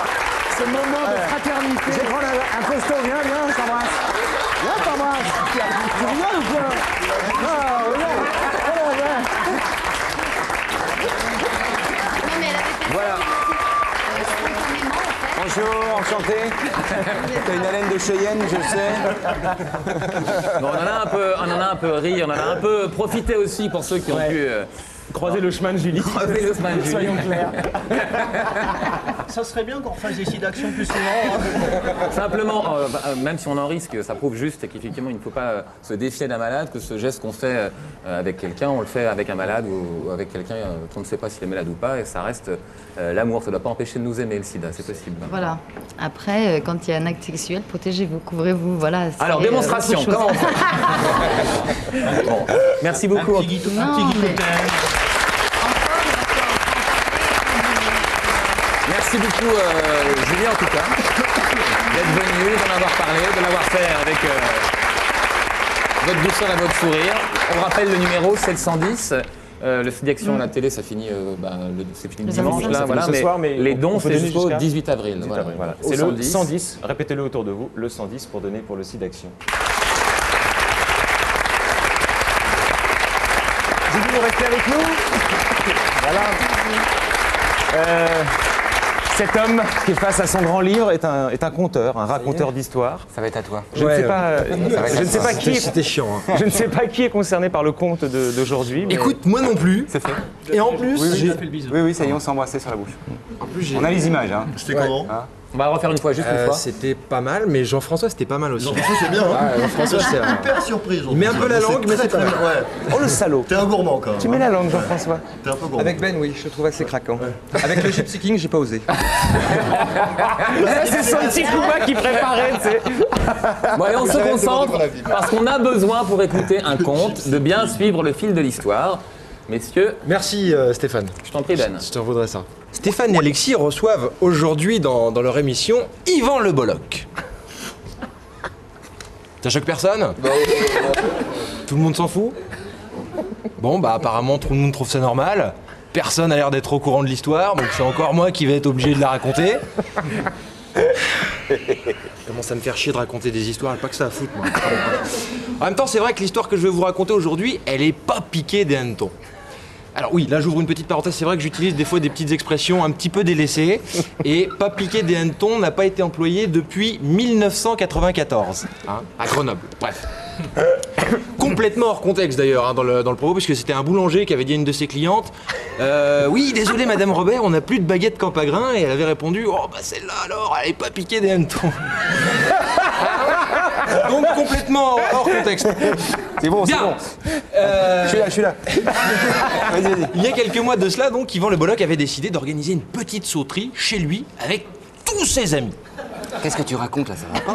Ce moment de fraternité. Je vais prendre un costaud, viens, on t'embrasse. Viens, on t'embrasse. Tu viens ou quoi? Ah, regarde. Voilà. Bonjour, enchanté. T'as une haleine de Cheyenne, je sais. Bon, on en a un peu ri, on en a un peu profité aussi pour ceux qui ont pu croiser le chemin de Julie. Soyons clairs. Ça serait bien qu'on fasse des SIDAction plus souvent. Simplement, même si on en risque, ça prouve juste qu'effectivement il ne faut pas se défier d'un malade, que ce geste qu'on fait avec quelqu'un, on le fait avec un malade ou avec quelqu'un qu'on ne sait pas s'il est malade ou pas, et ça reste l'amour. Ça ne doit pas empêcher de nous aimer le sida, c'est possible. Voilà. Après, quand il y a un acte sexuel, protégez-vous, couvrez-vous, voilà. Alors, démonstration, comment on fait? Bon, merci beaucoup. Un petit guitare. Merci beaucoup, Julie, en tout cas, d'être venue, d'en avoir parlé, de l'avoir fait avec votre douceur et votre sourire. On rappelle le numéro, c'est le 110. Le SIDAction à la télé, ça finit, c'est fini dimanche, là, voilà, ce soir, mais les dons, c'est jusqu'au 18 18 avril. Voilà. C'est le 110, répétez-le autour de vous, le 110 pour donner pour le SIDAction. Merci de rester avec nous. Voilà. Cet homme qui est face à son grand livre est un conteur, un raconteur d'histoire. Ça va être à toi. Je ne sais pas, je ne sais pas qui. C'était chiant. Hein. Je ne sais pas qui est concerné par le conte d'aujourd'hui. Mais... Écoute, moi non plus. C'est fait. Et en plus, oui, ça y est, on s'est embrassé sur la bouche. En plus, on a les images. Hein. C'était comment On va refaire une fois, juste une fois. C'était pas mal, mais Jean-François, c'était pas mal aussi. Jean-François, c'est bien. Hein Jean-François, c'est hyper surprise. Il met un peu la langue, mais c'est pas mal. Oh le salaud. T'es un gourmand quand même. Tu mets la langue, Jean-François. T'es un peu gourmand. Avec Ben, oui, je trouve assez craquant. Avec le Gypsy King, j'ai pas osé. C'est son petit coup bas qui préparait, tu sais. Bon, allez, on se concentre parce qu'on a besoin pour écouter un conte de bien suivre le fil de l'histoire. Messieurs. Merci Stéphane. Je t'en prie, Ben. Je t'en voudrais ça. Stéphane et Alexis reçoivent aujourd'hui dans leur émission Yvan Le Bolloc. Ça choque personne? Tout le monde s'en fout? Bon, bah apparemment tout le monde trouve ça normal. Personne a l'air d'être au courant de l'histoire, donc c'est encore moi qui vais être obligé de la raconter. Commence à me faire chier de raconter des histoires, pas que ça à foutre, moi. En même temps, c'est vrai que l'histoire que je vais vous raconter aujourd'hui, elle est pas piquée des hannetons. Alors oui, là j'ouvre une petite parenthèse, c'est vrai que j'utilise des fois des petites expressions un petit peu délaissées, et pas piqué des hannetons n'a pas été employé depuis 1994, hein, à Grenoble, bref. Complètement hors contexte d'ailleurs hein, dans le propos, parce que c'était un boulanger qui avait dit à une de ses clientes oui, désolé Madame Robert, on n'a plus de baguette Campagrin, et elle avait répondu oh bah celle-là alors, elle est pas piquée des hannetons. Donc complètement hors contexte. C'est bon, c'est bon. Je suis là. Vas-y. Il y a quelques mois de cela, donc, Yvan Le Bolloc avait décidé d'organiser une petite sauterie chez lui avec tous ses amis. Qu'est-ce que tu racontes là, ça va pas?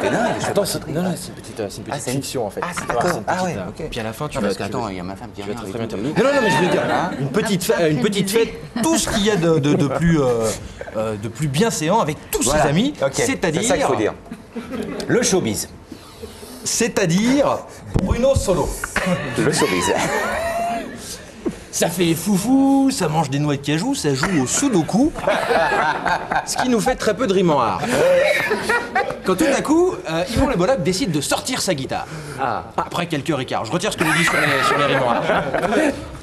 T'es dingue. Attends, c'est une petite fiction en fait. Ah, c'est d'accord. Ah ouais, ok. Puis à la fin, tu vas... vas... Parce qu'attends, il y a ma femme qui vient. Très bien terminer. Non, mais je voulais dire, une petite fête, tout ce qu'il y a de plus bienséant avec tous ses amis, c'est-à-dire... C'est ça qu'il faut dire. Le showbiz. C'est-à-dire Bruno Solo. Le showbiz. Ça fait foufou, ça mange des noix de cajou, ça joue au sudoku, ce qui nous fait très peu de rimes en art. Quand tout à coup, Yvan Le Bolloc décide de sortir sa guitare. Après quelques ricards. Je retire ce que j'ai dit sur les rimes en art.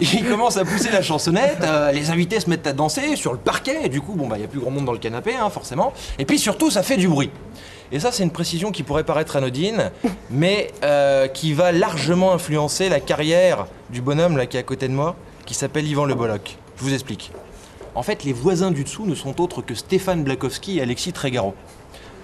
Il commence à pousser la chansonnette, les invités se mettent à danser sur le parquet, et du coup, bon bah, il n'y a plus grand monde dans le canapé, hein, forcément. Et puis surtout, ça fait du bruit. Et ça, c'est une précision qui pourrait paraître anodine, mais qui va largement influencer la carrière du bonhomme là qui est à côté de moi, qui s'appelle Yvan Le Bolloc. Je vous explique. En fait, les voisins du dessous ne sont autres que Stéphane Blakowski et Alexis Trégaro.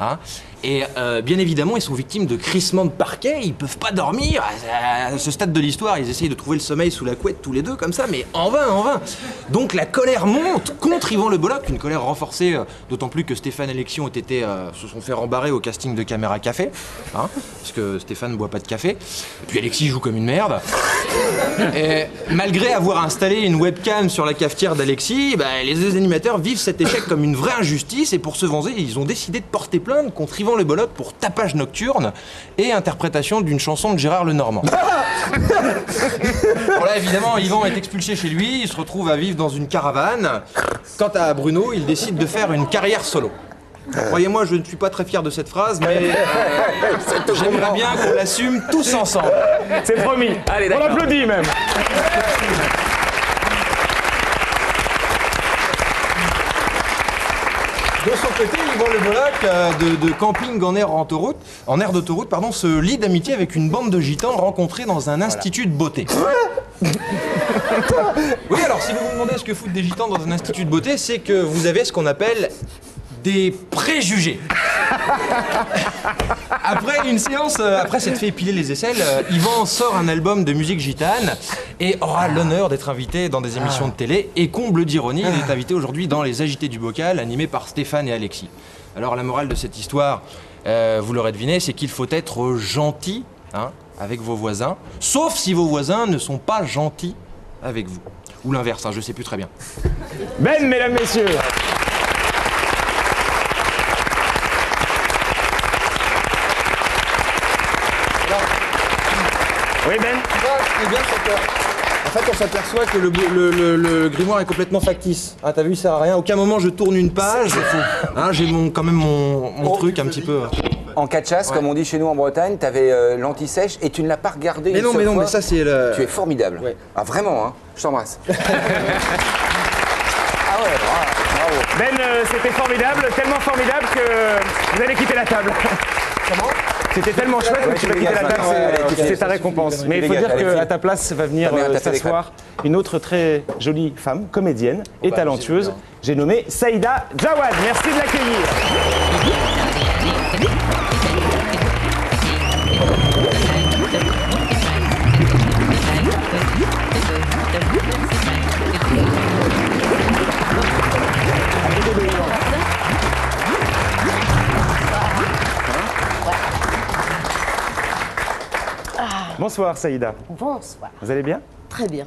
Hein, et bien évidemment, ils sont victimes de crissements de parquet, ils peuvent pas dormir. À ce stade de l'histoire, ils essayent de trouver le sommeil sous la couette tous les deux, comme ça, mais en vain, en vain. Donc la colère monte contre Yvan Le Bolloc, une colère renforcée, d'autant plus que Stéphane et Alexis se sont fait rembarrer au casting de Caméra Café, hein, parce que Stéphane ne boit pas de café, et puis Alexis joue comme une merde. Et malgré avoir installé une webcam sur la cafetière d'Alexis, bah, les deux animateurs vivent cet échec comme une vraie injustice, et pour se venger, ils ont décidé de porter plainte contre Yvan Le Bolloc pour tapage nocturne et interprétation d'une chanson de Gérard Lenormand. Bon là évidemment Yvan est expulsé chez lui, il se retrouve à vivre dans une caravane. Quant à Bruno, il décide de faire une carrière solo. Croyez-moi, je ne suis pas très fier de cette phrase, mais j'aimerais bien qu'on l'assume tous ensemble. C'est promis. Allez, on l'applaudit même. De son côté, Yvan Le Bolloc, de camping en air d'autoroute, se lie d'amitié avec une bande de gitans rencontrés dans un institut de beauté. Oui, alors si vous vous demandez ce que foutent des gitans dans un institut de beauté, c'est que vous avez ce qu'on appelle des préjugés. Après une séance, après s'être fait épiler les aisselles, Yvan sort un album de musique gitane et aura l'honneur d'être invité dans des émissions de télé. Et comble d'ironie, il est invité aujourd'hui dans Les Agités du Bocal, animé par Stéphane et Alexis. Alors la morale de cette histoire, vous l'aurez deviné, c'est qu'il faut être gentil hein, avec vos voisins, sauf si vos voisins ne sont pas gentils avec vous. Ou l'inverse, hein, je sais plus très bien. Ben, mesdames, messieurs. Oui, Ben. C'est bien cette... En fait, on s'aperçoit que le grimoire est complètement factice. Ah, t'as vu, ça sert à rien. À aucun moment je tourne une page. Hein, j'ai quand même mon truc un petit peu. en cachasse, comme on dit chez nous en Bretagne, t'avais l'anti-sèche et tu ne l'as pas regardé une seule fois. mais ça c'est le... Tu es formidable. Ouais. Ah vraiment, hein. Je t'embrasse. Ben, c'était formidable, tellement formidable que vous allez quitter la table. Comment? C'était tellement chouette que tu vas quitter la table, c'est ta récompense. Mais il faut dire qu'à ta place va venir s'asseoir une autre très jolie femme, comédienne et talentueuse. J'ai nommé Saïda Jawad. Merci de l'accueillir. Bonsoir Saïda. Bonsoir. Vous allez bien? Très bien.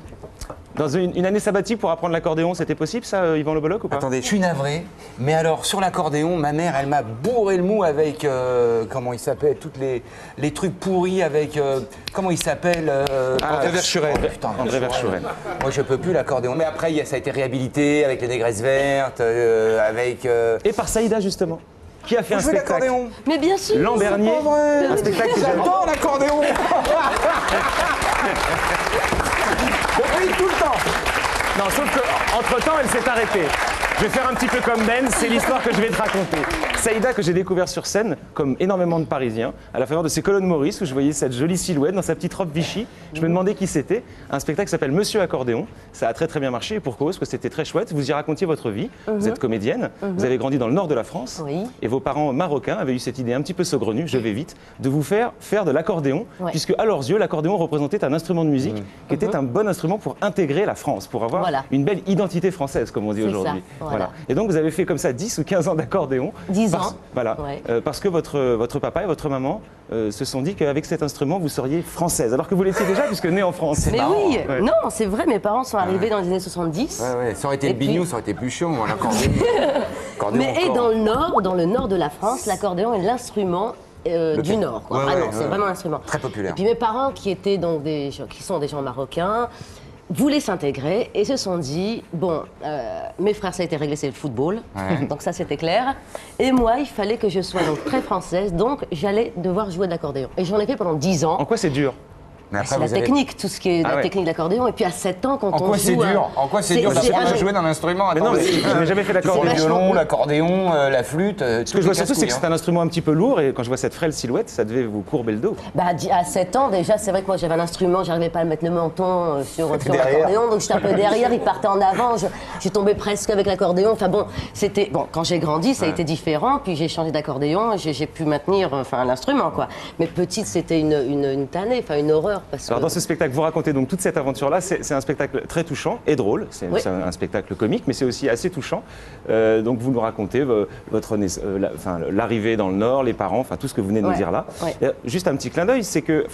Dans une année sabbatique pour apprendre l'accordéon, c'était possible ça, Yvan Le Bolloc, ou pas? Attendez, je suis navré, mais alors sur l'accordéon, ma mère, elle m'a bourré le mou avec, comment il s'appelle, toutes les trucs pourris avec, comment il s'appelle André Verschuren. Oh, putain, André Verschuren. Moi, je peux plus l'accordéon. Mais après, ça a été réhabilité avec les négresses vertes, avec... Et par Saïda, justement, qui a fait un spectacle. L'accordéon. Mais bien sûr. L'an dernier, un spectacle que j'adore l'accordéon. Oui, tout le temps. Non, sauf qu'entre-temps, elle s'est arrêtée. Je vais faire un petit peu comme Ben, c'est l'histoire que je vais te raconter. Saïda, que j'ai découvert sur scène, comme énormément de Parisiens, à la faveur de ces colonnes Maurice, où je voyais cette jolie silhouette dans sa petite robe Vichy. Je me demandais qui c'était. Un spectacle qui s'appelle Monsieur Accordéon. Ça a très très bien marché, et pour cause, que c'était très chouette. Vous y racontiez votre vie. Vous êtes comédienne. Vous avez grandi dans le nord de la France. Et vos parents marocains avaient eu cette idée un petit peu saugrenue, je vais vite, de vous faire de l'accordéon, puisque à leurs yeux, l'accordéon représentait un instrument de musique qui était un bon instrument pour intégrer la France, pour avoir une belle identité française, comme on dit aujourd'hui. Voilà. Et donc vous avez fait comme ça 10 ou 15 ans d'accordéon. 10 ans. Voilà. Parce que votre papa et votre maman se sont dit qu'avec cet instrument, vous seriez française. Alors que vous l'étiez déjà, puisque né en France. Mais oui, non, c'est vrai, mes parents sont arrivés dans les années 70. Ça aurait été le bignou, ça aurait été plus chaud, moi, l'accordéon. Mais et dans le nord de la France, l'accordéon est l'instrument du Nord. Quoi. Vraiment, c'est vraiment un instrument. Très populaire. Et puis mes parents, qui sont des gens marocains, voulaient s'intégrer et se sont dit, bon, mes frères, ça a été réglé, c'est le football, donc ça c'était clair. Et moi, il fallait que je sois donc très française, donc j'allais devoir jouer de l'accordéon. Et j'en ai fait pendant 10 ans. En quoi c'est dur? C'est la technique, tout ce qui est la technique de l'accordéon. Et puis à 7 ans, quand on joue... En quoi c'est dur? En quoi c'est dur d'apprendre à jouer d'un instrument? Mais non, je n'ai jamais fait d'accordéon. Le violon, l'accordéon, la flûte... Ce que je vois surtout, c'est que c'est un instrument un petit peu lourd, et quand je vois cette frêle silhouette, ça devait vous courber le dos. Bah, à 7 ans, déjà, c'est vrai que moi j'avais un instrument, j'arrivais pas à mettre le menton sur l'accordéon, donc j'étais un peu derrière, il partait en avant, j'ai tombé presque avec l'accordéon. Enfin bon, c'était... Bon, quand j'ai grandi, ça a été différent, puis j'ai changé d'accordéon, j'ai pu maintenir l'instrument, quoi. Mais petite, c'était une tannée, enfin une horreur. Parce Alors dans ce spectacle, vous racontez donc toute cette aventure-là. C'est un spectacle très touchant et drôle. C'est un spectacle comique, mais c'est aussi assez touchant. Donc vous nous racontez l'arrivée dans le Nord, les parents, enfin tout ce que vous venez de nous dire là. Juste un petit clin d'œil,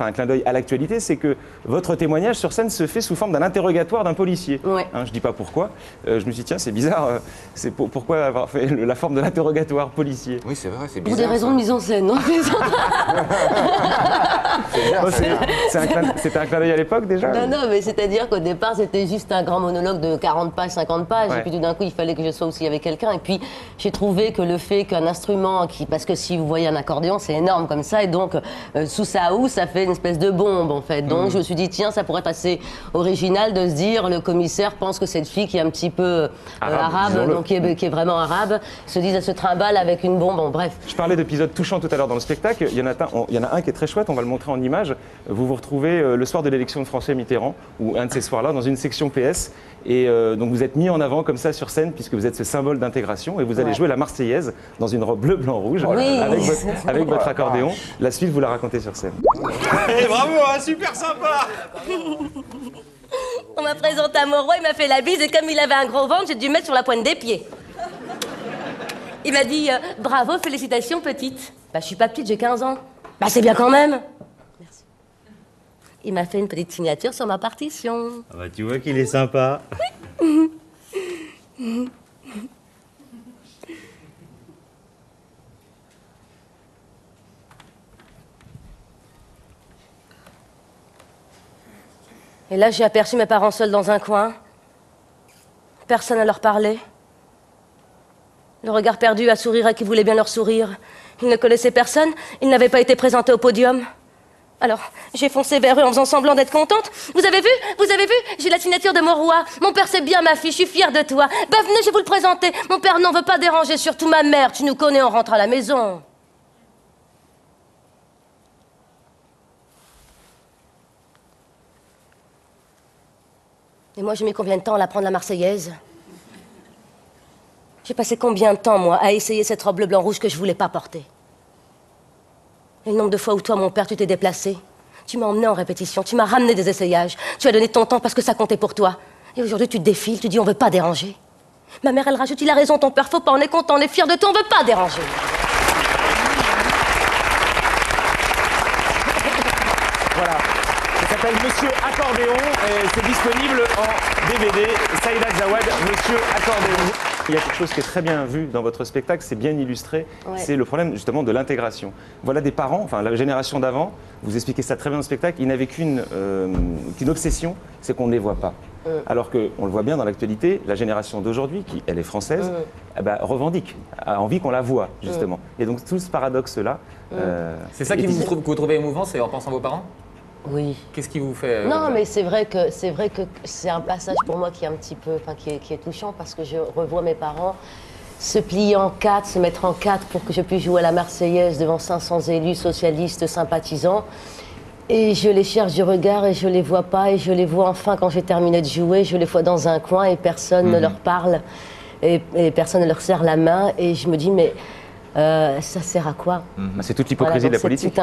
un clin d'œil à l'actualité, c'est que votre témoignage sur scène se fait sous forme d'un interrogatoire d'un policier. Je dis pas pourquoi. Je me suis dit tiens, c'est bizarre. Pourquoi avoir fait la forme de l'interrogatoire policier? Oui, c'est vrai, c'est bizarre. Pour des raisons de mise en scène, non? C'était un clin d'œil à l'époque déjà? Non, mais c'est-à-dire qu'au départ, c'était juste un grand monologue de 40 pages, 50 pages, et puis tout d'un coup, il fallait que je sois aussi avec quelqu'un. Et puis, j'ai trouvé que le fait qu'un instrument, parce que si vous voyez un accordéon, c'est énorme comme ça, et donc, sous sa houe, ça fait une espèce de bombe, en fait. Donc, je me suis dit, tiens, ça pourrait être assez original de se dire, le commissaire pense que cette fille qui est un petit peu arabe, donc qui est vraiment arabe, se dise, elle se trimballe avec une bombe, bon, bref. Je parlais d'épisodes touchants tout à l'heure dans le spectacle. Il y en a un qui est très chouette, on va le montrer en image. Vous vous retrouvez le soir de l'élection de François Mitterrand, ou un de ces soirs-là, dans une section PS. Et donc vous êtes mis en avant comme ça sur scène, puisque vous êtes ce symbole d'intégration, et vous allez jouer la Marseillaise dans une robe bleu, blanc, rouge, avec votre accordéon. La suite, vous la racontez sur scène. Hey, bravo, hein, super sympa. On m'a présenté à mon roi, il m'a fait la bise, et comme il avait un gros ventre, j'ai dû mettre sur la pointe des pieds. Il m'a dit bravo, félicitations, petite. Bah, je suis pas petite, j'ai 15 ans. Bah, c'est bien quand même. Merci. Il m'a fait une petite signature sur ma partition. Ah bah, tu vois qu'il est sympa. Et là, j'ai aperçu mes parents seuls dans un coin. Personne à leur parler. Le regard perdu à sourire à qui voulait bien leur sourire. Ils ne connaissaient personne, ils n'avaient pas été présentés au podium. Alors, j'ai foncé vers eux en faisant semblant d'être contente. Vous avez vu? J'ai la signature de mon roi. Mon père, c'est bien ma fille, je suis fière de toi. Bah venez, je vais vous le présenter. Mon père n'en veut pas déranger, surtout ma mère. Tu nous connais, on rentre à la maison. Et moi, j'ai mis combien de temps à l'apprendre la Marseillaise? J'ai passé combien de temps, moi, à essayer cette robe bleu, blanc, rouge que je voulais pas porter? Et le nombre de fois où toi, mon père, tu t'es déplacé. Tu m'as emmené en répétition, tu m'as ramené des essayages. Tu as donné ton temps parce que ça comptait pour toi. Et aujourd'hui, tu te défiles, tu dis on veut pas déranger. Ma mère, elle rajoute, il a raison, ton père, faut pas, on est content, on est fiers de toi, on veut pas déranger. Voilà. Ça s'appelle Monsieur Accordéon et c'est disponible en DVD. Saïda Jawad, Monsieur Accordéon. Il y a quelque chose qui est très bien vu dans votre spectacle, c'est bien illustré, Ouais. c'est le problème justement de l'intégration. Voilà des parents, enfin la génération d'avant, vous expliquez ça très bien dans le spectacle, ils n'avaient qu'une obsession, c'est qu'on ne les voit pas. Alors qu'on le voit bien dans l'actualité, la génération d'aujourd'hui, qui elle est française, eh ben, revendique, a envie qu'on la voit justement. Et donc tout ce paradoxe-là... C'est ça que vous trouvez émouvant, c'est en pensant à vos parents? Oui. Qu'est-ce qui vous fait... Non, mais c'est vrai que c'est un passage pour moi qui est un petit peu, enfin qui est touchant parce que je revois mes parents se plier en quatre, se mettre en quatre pour que je puisse jouer à la Marseillaise devant 500 élus socialistes sympathisants. Et je les cherche du regard et je les vois pas et je les vois enfin quand j'ai terminé de jouer, je les vois dans un coin et personne ne leur parle et personne ne leur serre la main et je me dis mais ça sert à quoi? C'est toute l'hypocrisie de la politique.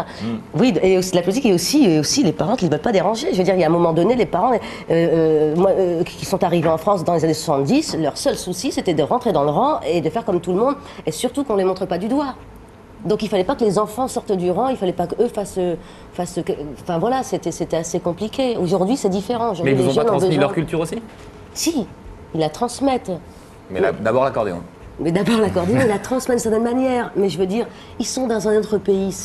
Oui, et aussi la politique et aussi les parents qui ne veulent pas déranger. Je veux dire, il y a un moment donné, les parents qui sont arrivés en France dans les années 70, leur seul souci, c'était de rentrer dans le rang et de faire comme tout le monde, et surtout qu'on ne les montre pas du doigt. Donc il ne fallait pas que les enfants sortent du rang, il ne fallait pas qu'eux fassent... Enfin voilà, c'était assez compliqué. Aujourd'hui, c'est différent. Mais ils vous ont pas transmis leur culture aussi? Si, ils la transmettent. Mais d'abord l'accordéon. Mais d'abord l'accordéon, ils la transmettent d'une certaine manière. Mais je veux dire, ils sont dans un autre pays.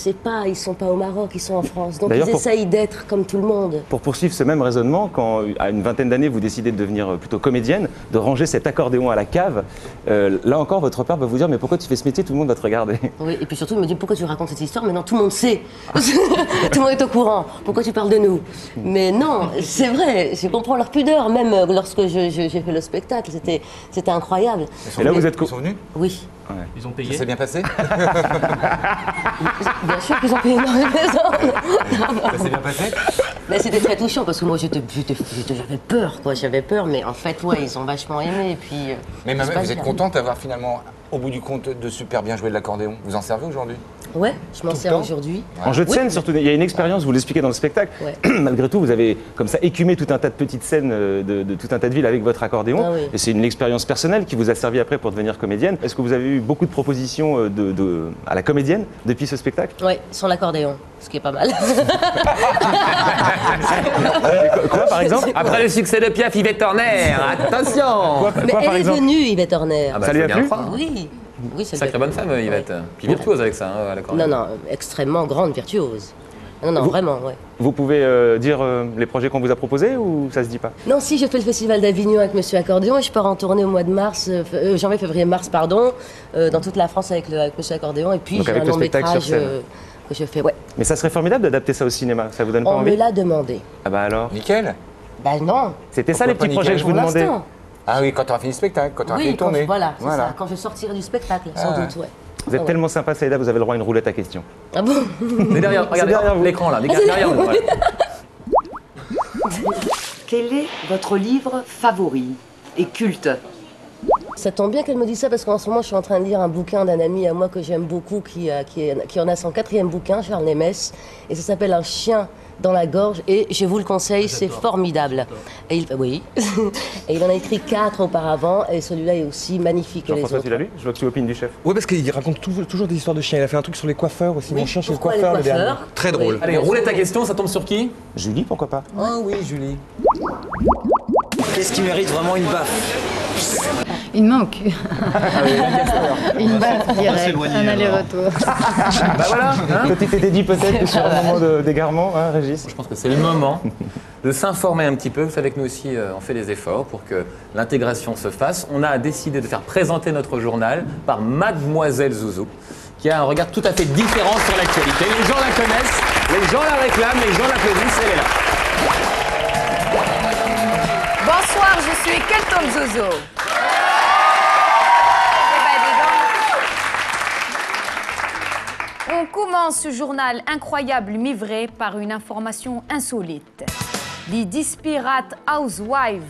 Ils sont pas au Maroc, ils sont en France. Donc ils essayent d'être comme tout le monde. Pour poursuivre ce même raisonnement, quand à une vingtaine d'années vous décidez de devenir plutôt comédienne, de ranger cet accordéon à la cave, là encore votre père va vous dire mais pourquoi tu fais ce métier, tout le monde va te regarder. Oui, et puis surtout il me dit pourquoi tu racontes cette histoire, maintenant tout le monde sait. Tout le monde est au courant. Pourquoi tu parles de nous? Mais non, c'est vrai, je comprends leur pudeur, même lorsque j'ai fait le spectacle, c'était incroyable. Et là vous êtes Oui. Ouais. Ils ont payé. Ça s'est bien passé? Bien sûr qu'ils ont payé dans les maisons. Ça s'est bien passé? Mais c'était très touchant parce que moi j'avais peur, quoi. J'avais peur, mais en fait, ouais, ils ont vachement aimé. Et puis, mais maman, vous êtes contente d'avoir finalement, au bout du compte, de super bien jouer de l'accordéon? Vous en servez aujourd'hui? Ouais, je m'en sers aujourd'hui. En jeu de scène, surtout, il y a une expérience, vous l'expliquez dans le spectacle. Ouais. Malgré tout, vous avez comme ça écumé tout un tas de petites scènes de tout un tas de villes avec votre accordéon. Ah oui. Et c'est une expérience personnelle qui vous a servi après pour devenir comédienne. Est-ce que vous avez eu beaucoup de propositions à la comédienne depuis ce spectacle? Ouais, sur l'accordéon, ce qui est pas mal. Quoi, par exemple? Après le succès de Piaf, Yvette Horner, attention! Mais elle est venue, Yvette Horner. Ah bah, ça lui a plu? Oui. Oui, c'est sacrée bonne femme, Yvette. Puis virtuose avec ça, à l'accordéon. Non, extrêmement grande virtuose. Non, vraiment, ouais. Vous pouvez dire les projets qu'on vous a proposés ou ça se dit pas? Non, si, je fais le festival d'Avignon avec Monsieur Accordéon et je pars en tournée au mois de mars, janvier, février, mars, pardon, dans toute la France avec Monsieur Accordéon. Et puis j'ai un long métrage que je fais, ouais. Mais ça serait formidable d'adapter ça au cinéma, ça vous donne pas envie? On me l'a demandé. Ah bah alors? Nickel. Bah non. C'était ça les petits projets que je vous demandais? Ah oui, quand tu auras fini le spectacle, quand tu auras fini de tourner. Voilà, c'est ça, quand je sortirai du spectacle, sans doute, ouais. Vous êtes tellement sympa, Saïda, vous avez le droit à une roulette à questions. Ah bon? Mais derrière, regardez l'écran là, derrière vous. Ouais. Quel est votre livre favori et culte? Ça tombe bien qu'elle me dise ça parce qu'en ce moment je suis en train de lire un bouquin d'un ami à moi que j'aime beaucoup qui en a son 4e bouquin, Charles Nemes, et ça s'appelle Un chien dans la gorge et je vous le conseille, c'est formidable. Et oui, et il en a écrit 4 auparavant et celui-là est aussi magnifique que les Jean-François, autres. tu l'as lu? Je vois que tu opines du chef. Oui, parce qu'il raconte toujours des histoires de chiens. Il a fait un truc sur les coiffeurs aussi. Mon chien chez le coiffeur, le dernier. Très drôle. Allez, roulez ta question, ça tombe sur qui? Julie, pourquoi pas? Ah oui, Julie. Qu'est-ce qui mérite vraiment une baffe? Une main au cul. Une baffe directe, un aller-retour. Bah voilà, hein. Petit était dit peut-être sur un moment d'égarement, hein, Régis? Je pense que c'est le moment de s'informer un petit peu. Vous savez que nous aussi, on fait des efforts pour que l'intégration se fasse. On a décidé de faire présenter notre journal par Mademoiselle Zouzou, qui a un regard tout à fait différent sur l'actualité. Les gens la connaissent, les gens la réclament, les gens l'applaudissent, elle est là. Bonsoir, je suis Kelton Zozo. On commence ce journal incroyable mi vrai par une information insolite. Les 10 pirates housewives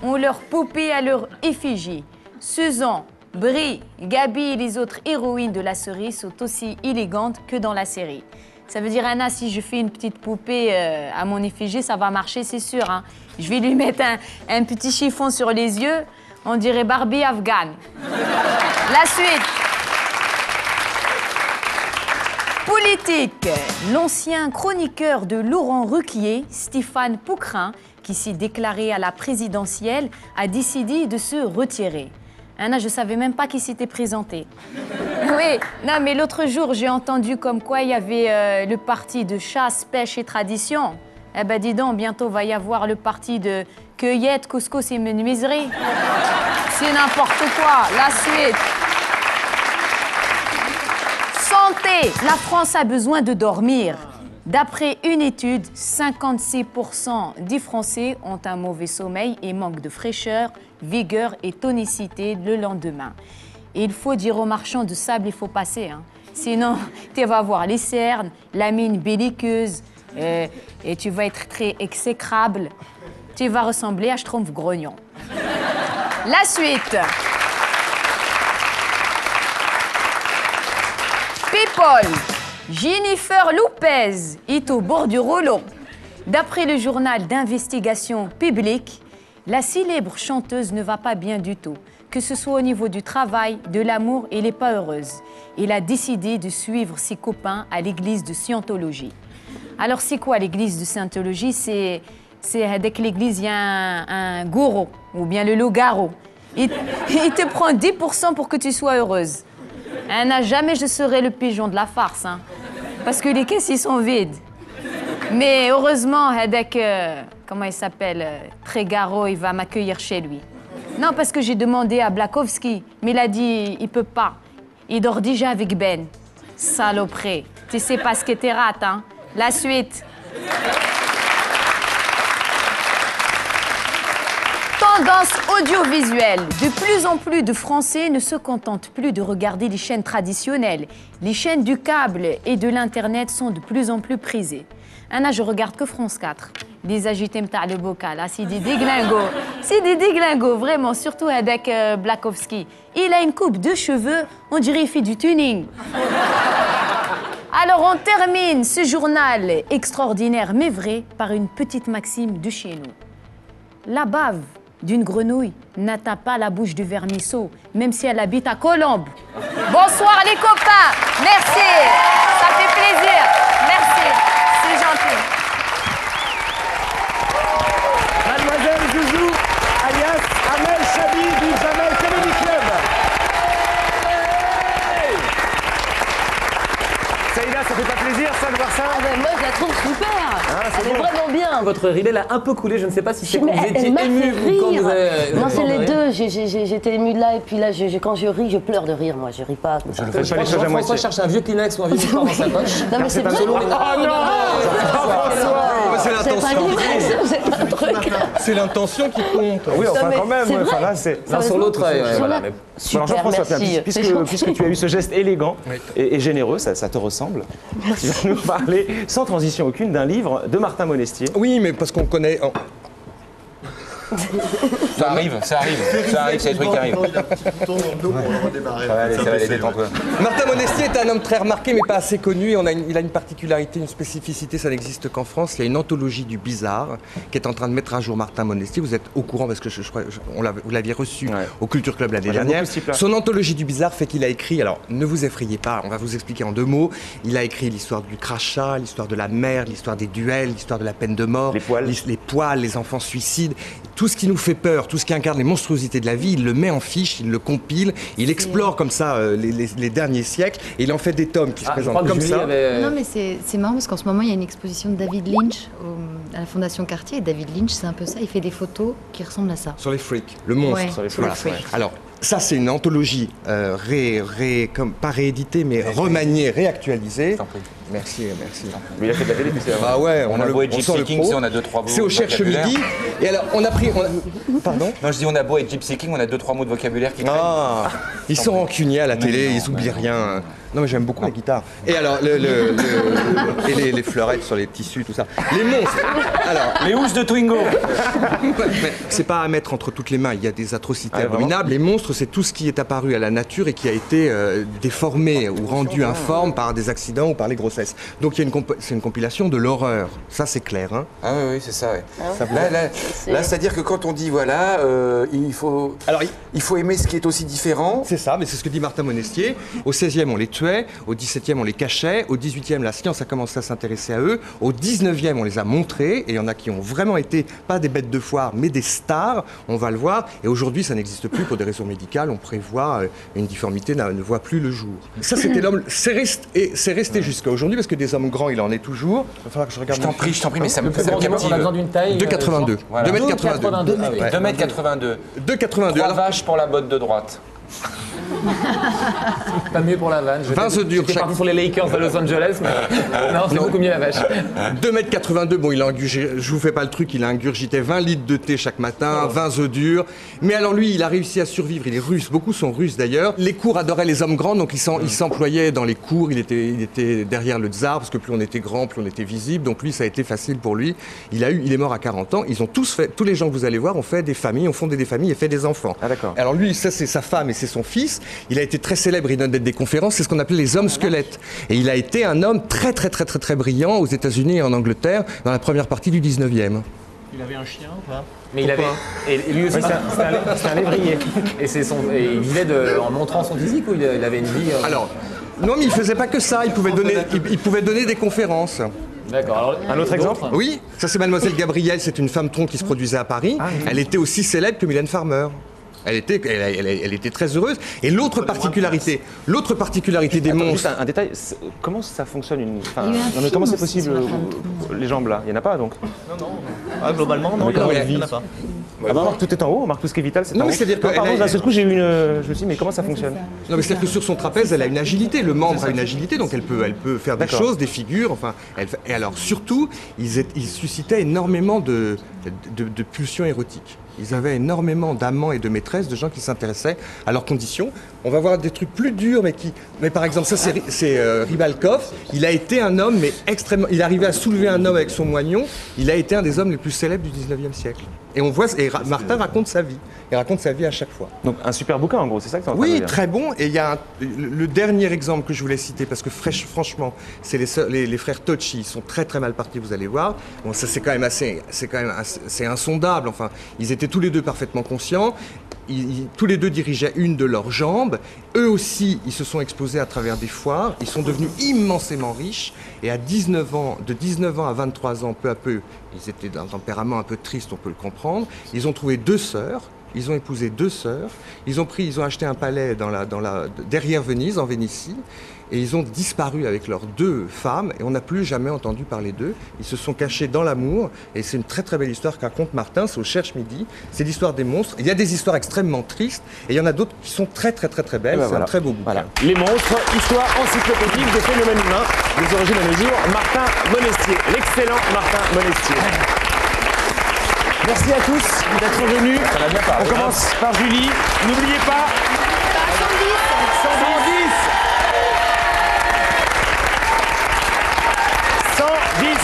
ont leur poupée à leur effigie. Susan, Brie, Gabi et les autres héroïnes de la série sont aussi élégantes que dans la série. Ça veut dire, Anna, si je fais une petite poupée à mon effigie, ça va marcher, c'est sûr. Hein. Je vais lui mettre un petit chiffon sur les yeux, on dirait Barbie afghane. La suite. Politique. L'ancien chroniqueur de Laurent Ruquier, Stéphane Poucrin, qui s'est déclaré à la présidentielle, a décidé de se retirer. Anna, je savais même pas qu'il s'était présenté. Oui, non, mais l'autre jour, j'ai entendu comme quoi il y avait le parti de chasse, pêche et tradition. Eh ben, dis donc, bientôt va y avoir le parti de cueillette, couscous et menuiserie. C'est n'importe quoi. La suite. Santé. La France a besoin de dormir. D'après une étude, 56% des Français ont un mauvais sommeil et manquent de fraîcheur, vigueur et tonicité le lendemain. Et il faut dire aux marchands de sable, il faut passer. Hein. Sinon, tu vas avoir les cernes, la mine belliqueuse, et tu vas être très exécrable. Tu vas ressembler à Schtroumpf grognon. La suite. People. Jennifer Lopez est au bord du rouleau. D'après le journal d'investigation publique, la célèbre chanteuse ne va pas bien du tout, que ce soit au niveau du travail, de l'amour, elle n'est pas heureuse. Elle a décidé de suivre ses copains à l'église de Scientologie. Alors c'est quoi l'église de Scientologie? C'est dès que l'église, il y a un gourou, ou bien le loup-garou. Il te prend 10% pour que tu sois heureuse. Anna, jamais je serai le pigeon de la farce, hein, parce que les caisses, ils sont vides. Mais heureusement, avec, comment il s'appelle, Trégaro, il va m'accueillir chez lui. Non, parce que j'ai demandé à Blakowski, mais il a dit, il peut pas. Il dort déjà avec Ben. Saloperie. Tu sais pas ce que t'es rate, hein. La suite. Tendance audiovisuelle. De plus en plus de Français ne se contentent plus de regarder les chaînes traditionnelles. Les chaînes du câble et de l'Internet sont de plus en plus prisées. Anna, je regarde que France 4. Les agités m'ta le bocal, c'est des déglingos. C'est des déglingos, vraiment, surtout avec Blakowski. Il a une coupe de cheveux, on dirait qu'il fait du tuning. Alors on termine ce journal extraordinaire mais vrai par une petite maxime de chez nous. La bave d'une grenouille n'atteint pas la bouche du vermisseau, même si elle habite à Colombes. Bonsoir les copains, merci, ça fait plaisir, merci, c'est gentil. Mademoiselle Zouzou, alias Amel Chabi du Jamel Comedy Club. Saïda, ça fait pas plaisir ça de voir ça? Ah ben moi je la trouve super. Elle est vraiment bien. Votre rire a un peu coulé, je ne sais pas si c'est quand Mais vous étiez elle m'a ému fait ou quand rire. vous avez... Non, c'est les deux. J'étais émue de là et puis là, quand je ris, je pleure de rire. Moi, je ris pas. Je le fais pas les choses à moitié. François cherche un vieux Kleenex ou un vieux mouchoir dans sa poche. Non, mais c'est vrai. Oh non, c'est l'intention. C'est pas un truc. C'est l'intention qui compte. Oui, enfin quand même. c'est Enfin, vrai. là, c'est... L'un sur l'autre, voilà. Mais... Super, Alors Jean-François, merci. puisque tu as eu ce geste élégant et généreux, ça te ressemble. Tu vas nous parler, sans transition aucune, d'un livre de Martin Monestier. Oui, mais parce qu'on connaît... Ça arrive, c'est des trucs qui arrivent. Allez, ça va aller détendre. Martin Monestier est un homme très remarqué mais pas assez connu. Il a une particularité, une spécificité, ça n'existe qu'en France. Il y a une anthologie du bizarre qui est en train de mettre à jour Martin Monestier. Vous êtes au courant parce que vous l'aviez reçu au Culture Club l'année dernière. Son anthologie du bizarre fait qu'il a écrit, alors ne vous effrayez pas, on va vous expliquer en 2 mots. Il a écrit l'histoire du crachat, l'histoire de la mer, l'histoire des duels, l'histoire de la peine de mort, les poils, les enfants suicides. Tout ce qui nous fait peur, tout ce qui incarne les monstruosités de la vie, il le met en fiche, il le compile, il explore comme ça les derniers siècles et il en fait des tomes qui se présentent comme ça. Non mais c'est marrant parce qu'en ce moment il y a une exposition de David Lynch à la Fondation Cartier. Et David Lynch, c'est un peu ça. Il fait des photos qui ressemblent à ça. Sur les freaks, le monstre. Ouais, sur les sur les freaks. freaks. Alors, ça, c'est une anthologie, pas rééditée, mais remaniée, réactualisée. Merci, merci. Mais il a fait de la télé, tu sais. Ah ouais, On a beau être Gypsy King, si on a 2-3 mots. C'est au Cherche Midi. Et alors, on a pris. Pardon? Non, je dis on a beau être Gypsy King, on a 2-3 mots de vocabulaire qui traînent. Ah, ils sont rancuniers à la télé, ils oublient rien. Non, mais j'aime beaucoup la guitare. Et alors, et les fleurettes sur les tissus, tout ça. Les monstres. Alors, les housses de Twingo. C'est pas à mettre entre toutes les mains. Il y a des atrocités abominables. Les monstres, c'est tout ce qui est apparu à la nature et qui a été déformé ou rendu informe par des accidents ou par les grossesses. Donc, c'est une compilation de l'horreur. Ça, c'est clair. Hein. Ah oui, c'est ça. Ouais. Là, c'est-à-dire que quand on dit voilà, il faut aimer ce qui est aussi différent. C'est ça, mais c'est ce que dit Martin Monestier. Au 16e, on les tuait. Au 17e, on les cachait. Au 18e, la science a commencé à s'intéresser à eux. Au 19e, on les a montrés. Et il y en a qui ont vraiment été, pas des bêtes de foire, mais des stars. On va le voir. Et aujourd'hui, ça n'existe plus pour des raisons médicales. On prévoit une difformité ne voit plus le jour. Ça, c'était l'homme. C'est resté jusqu'à aujourd'hui parce que des hommes grands, il en est toujours. Il va falloir que je regarde. Je t'en prie, mais ça me captive. On a besoin d'une taille. 2,82. 2,82. 2,82. 2,82. 3 vaches pour la botte de droite. Pas mieux pour la vanne. 20 œufs durs. J'étais parti sur les Lakers de Los Angeles, mais non, c'est beaucoup mieux la vache. 2,82 m, bon, je vous fais pas le truc, il a ingurgité 20 litres de thé chaque matin, 20 œufs durs. Mais alors lui, il a réussi à survivre, il est russe, beaucoup sont russes d'ailleurs. Les cours adoraient les hommes grands, donc il s'employait dans les cours, il était derrière le tsar, parce que plus on était grand, plus on était visible, donc lui, ça a été facile pour lui. Il est mort à 40 ans, ils ont tous les gens que vous allez voir ont fait des familles, ont fondé des familles et fait des enfants. Ah d'accord. Alors lui, ça c'est sa femme et c'est son fils. Il a été très célèbre, il donne des conférences, c'est ce qu'on appelait les hommes squelettes. Et il a été un homme très brillant aux États-Unis et en Angleterre dans la première partie du 19e. Il avait un chien ou pas? Mais il avait. Et lui aussi, c'est un lévrier. Et il vivait en montrant son physique ou il avait une vie. Alors, non, mais il faisait pas que ça, il pouvait donner des conférences. D'accord. Alors, un autre exemple? Oui, ça c'est Mademoiselle Gabrielle, c'est une femme tronc qui se produisait à Paris. Elle était aussi célèbre que Mylène Farmer. Elle était très heureuse. Et l'autre particularité des monstres... Juste un détail, comment ça fonctionne comment c'est possible les jambes là? Il n'y en a pas donc? Non. Ah, globalement, non, il n'y en a pas. Ah bah Marc, tout est en haut, Marc, tout ce qui est vital, c'est en haut. c'est-à-dire que... Pardon, d'un seul coup, j'ai eu une... Je me suis dit, mais comment ça fonctionne? Non, mais c'est-à-dire que sur son trapèze, elle a une agilité. Le membre a une agilité, donc elle peut faire des choses, des figures, enfin... Et alors, surtout, ils suscitaient énormément de pulsions érotiques. Ils avaient énormément d'amants et de maîtresses, de gens qui s'intéressaient à leurs conditions. On va voir des trucs plus durs, mais par exemple, ça c'est Ribalkov. Il a été un homme, mais extrêmement... Il arrivait à soulever un homme avec son moignon. Il a été un des hommes les plus célèbres du 19e siècle. Et on voit... Et Martin raconte sa vie. Il raconte sa vie à chaque fois. Donc un super bouquin, en gros, c'est ça que tu es en train de dire? Oui, très bon. Et il y a le dernier exemple que je voulais citer, parce que franchement, c'est les frères Tocci. Ils sont très mal partis, vous allez voir. Bon, ça c'est quand même c'est insondable. Enfin, ils étaient tous les deux parfaitement conscients. Tous les deux dirigeaient une de leurs jambes. Eux aussi, ils se sont exposés à travers des foires. Ils sont devenus immensément riches. Et à 19 ans, de 19 ans à 23 ans, peu à peu, ils étaient d'un tempérament un peu triste, on peut le comprendre. Ils ont trouvé 2 sœurs. Ils ont épousé 2 sœurs. Ils ont acheté un palais derrière Venise, en Vénétie. Et ils ont disparu avec leurs 2 femmes. Et on n'a plus jamais entendu parler d'eux. Ils se sont cachés dans l'amour. Et c'est une très belle histoire qu'a raconte Martin. C'est au Cherche Midi. C'est l'histoire des monstres. Il y a des histoires extrêmement tristes. Et il y en a d'autres qui sont très belles. C'est un très beau bouquin. Voilà. Les monstres, histoire encyclopédique des phénomènes humains, des origines à nos jours. Martin Monestier. L'excellent Martin Monestier. Merci à tous d'être venus. On commence par Julie. N'oubliez pas... 110.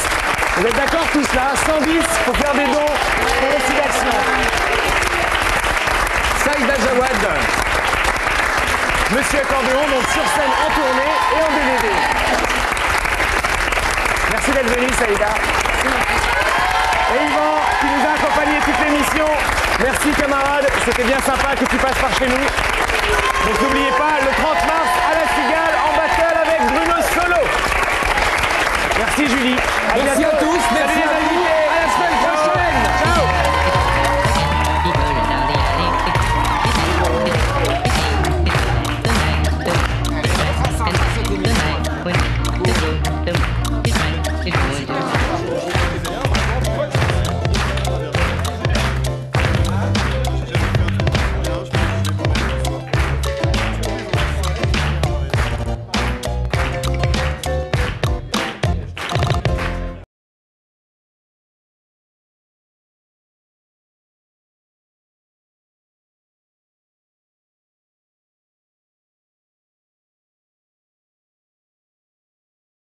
Vous êtes d'accord tous là? 110 pour faire des dons pour l'oxydation. Saïda Jawad. Monsieur Accordéon, donc sur scène en tournée et en DVD. Merci d'être venu, Saïda. Et Yvan, qui nous a accompagnés toute l'émission. Merci camarades, c'était bien sympa que tu passes par chez nous. Donc n'oubliez pas, le 30 mars à la Cigale, en battle avec Bruno Solo. Merci Julie. Merci à tous. Merci à vous.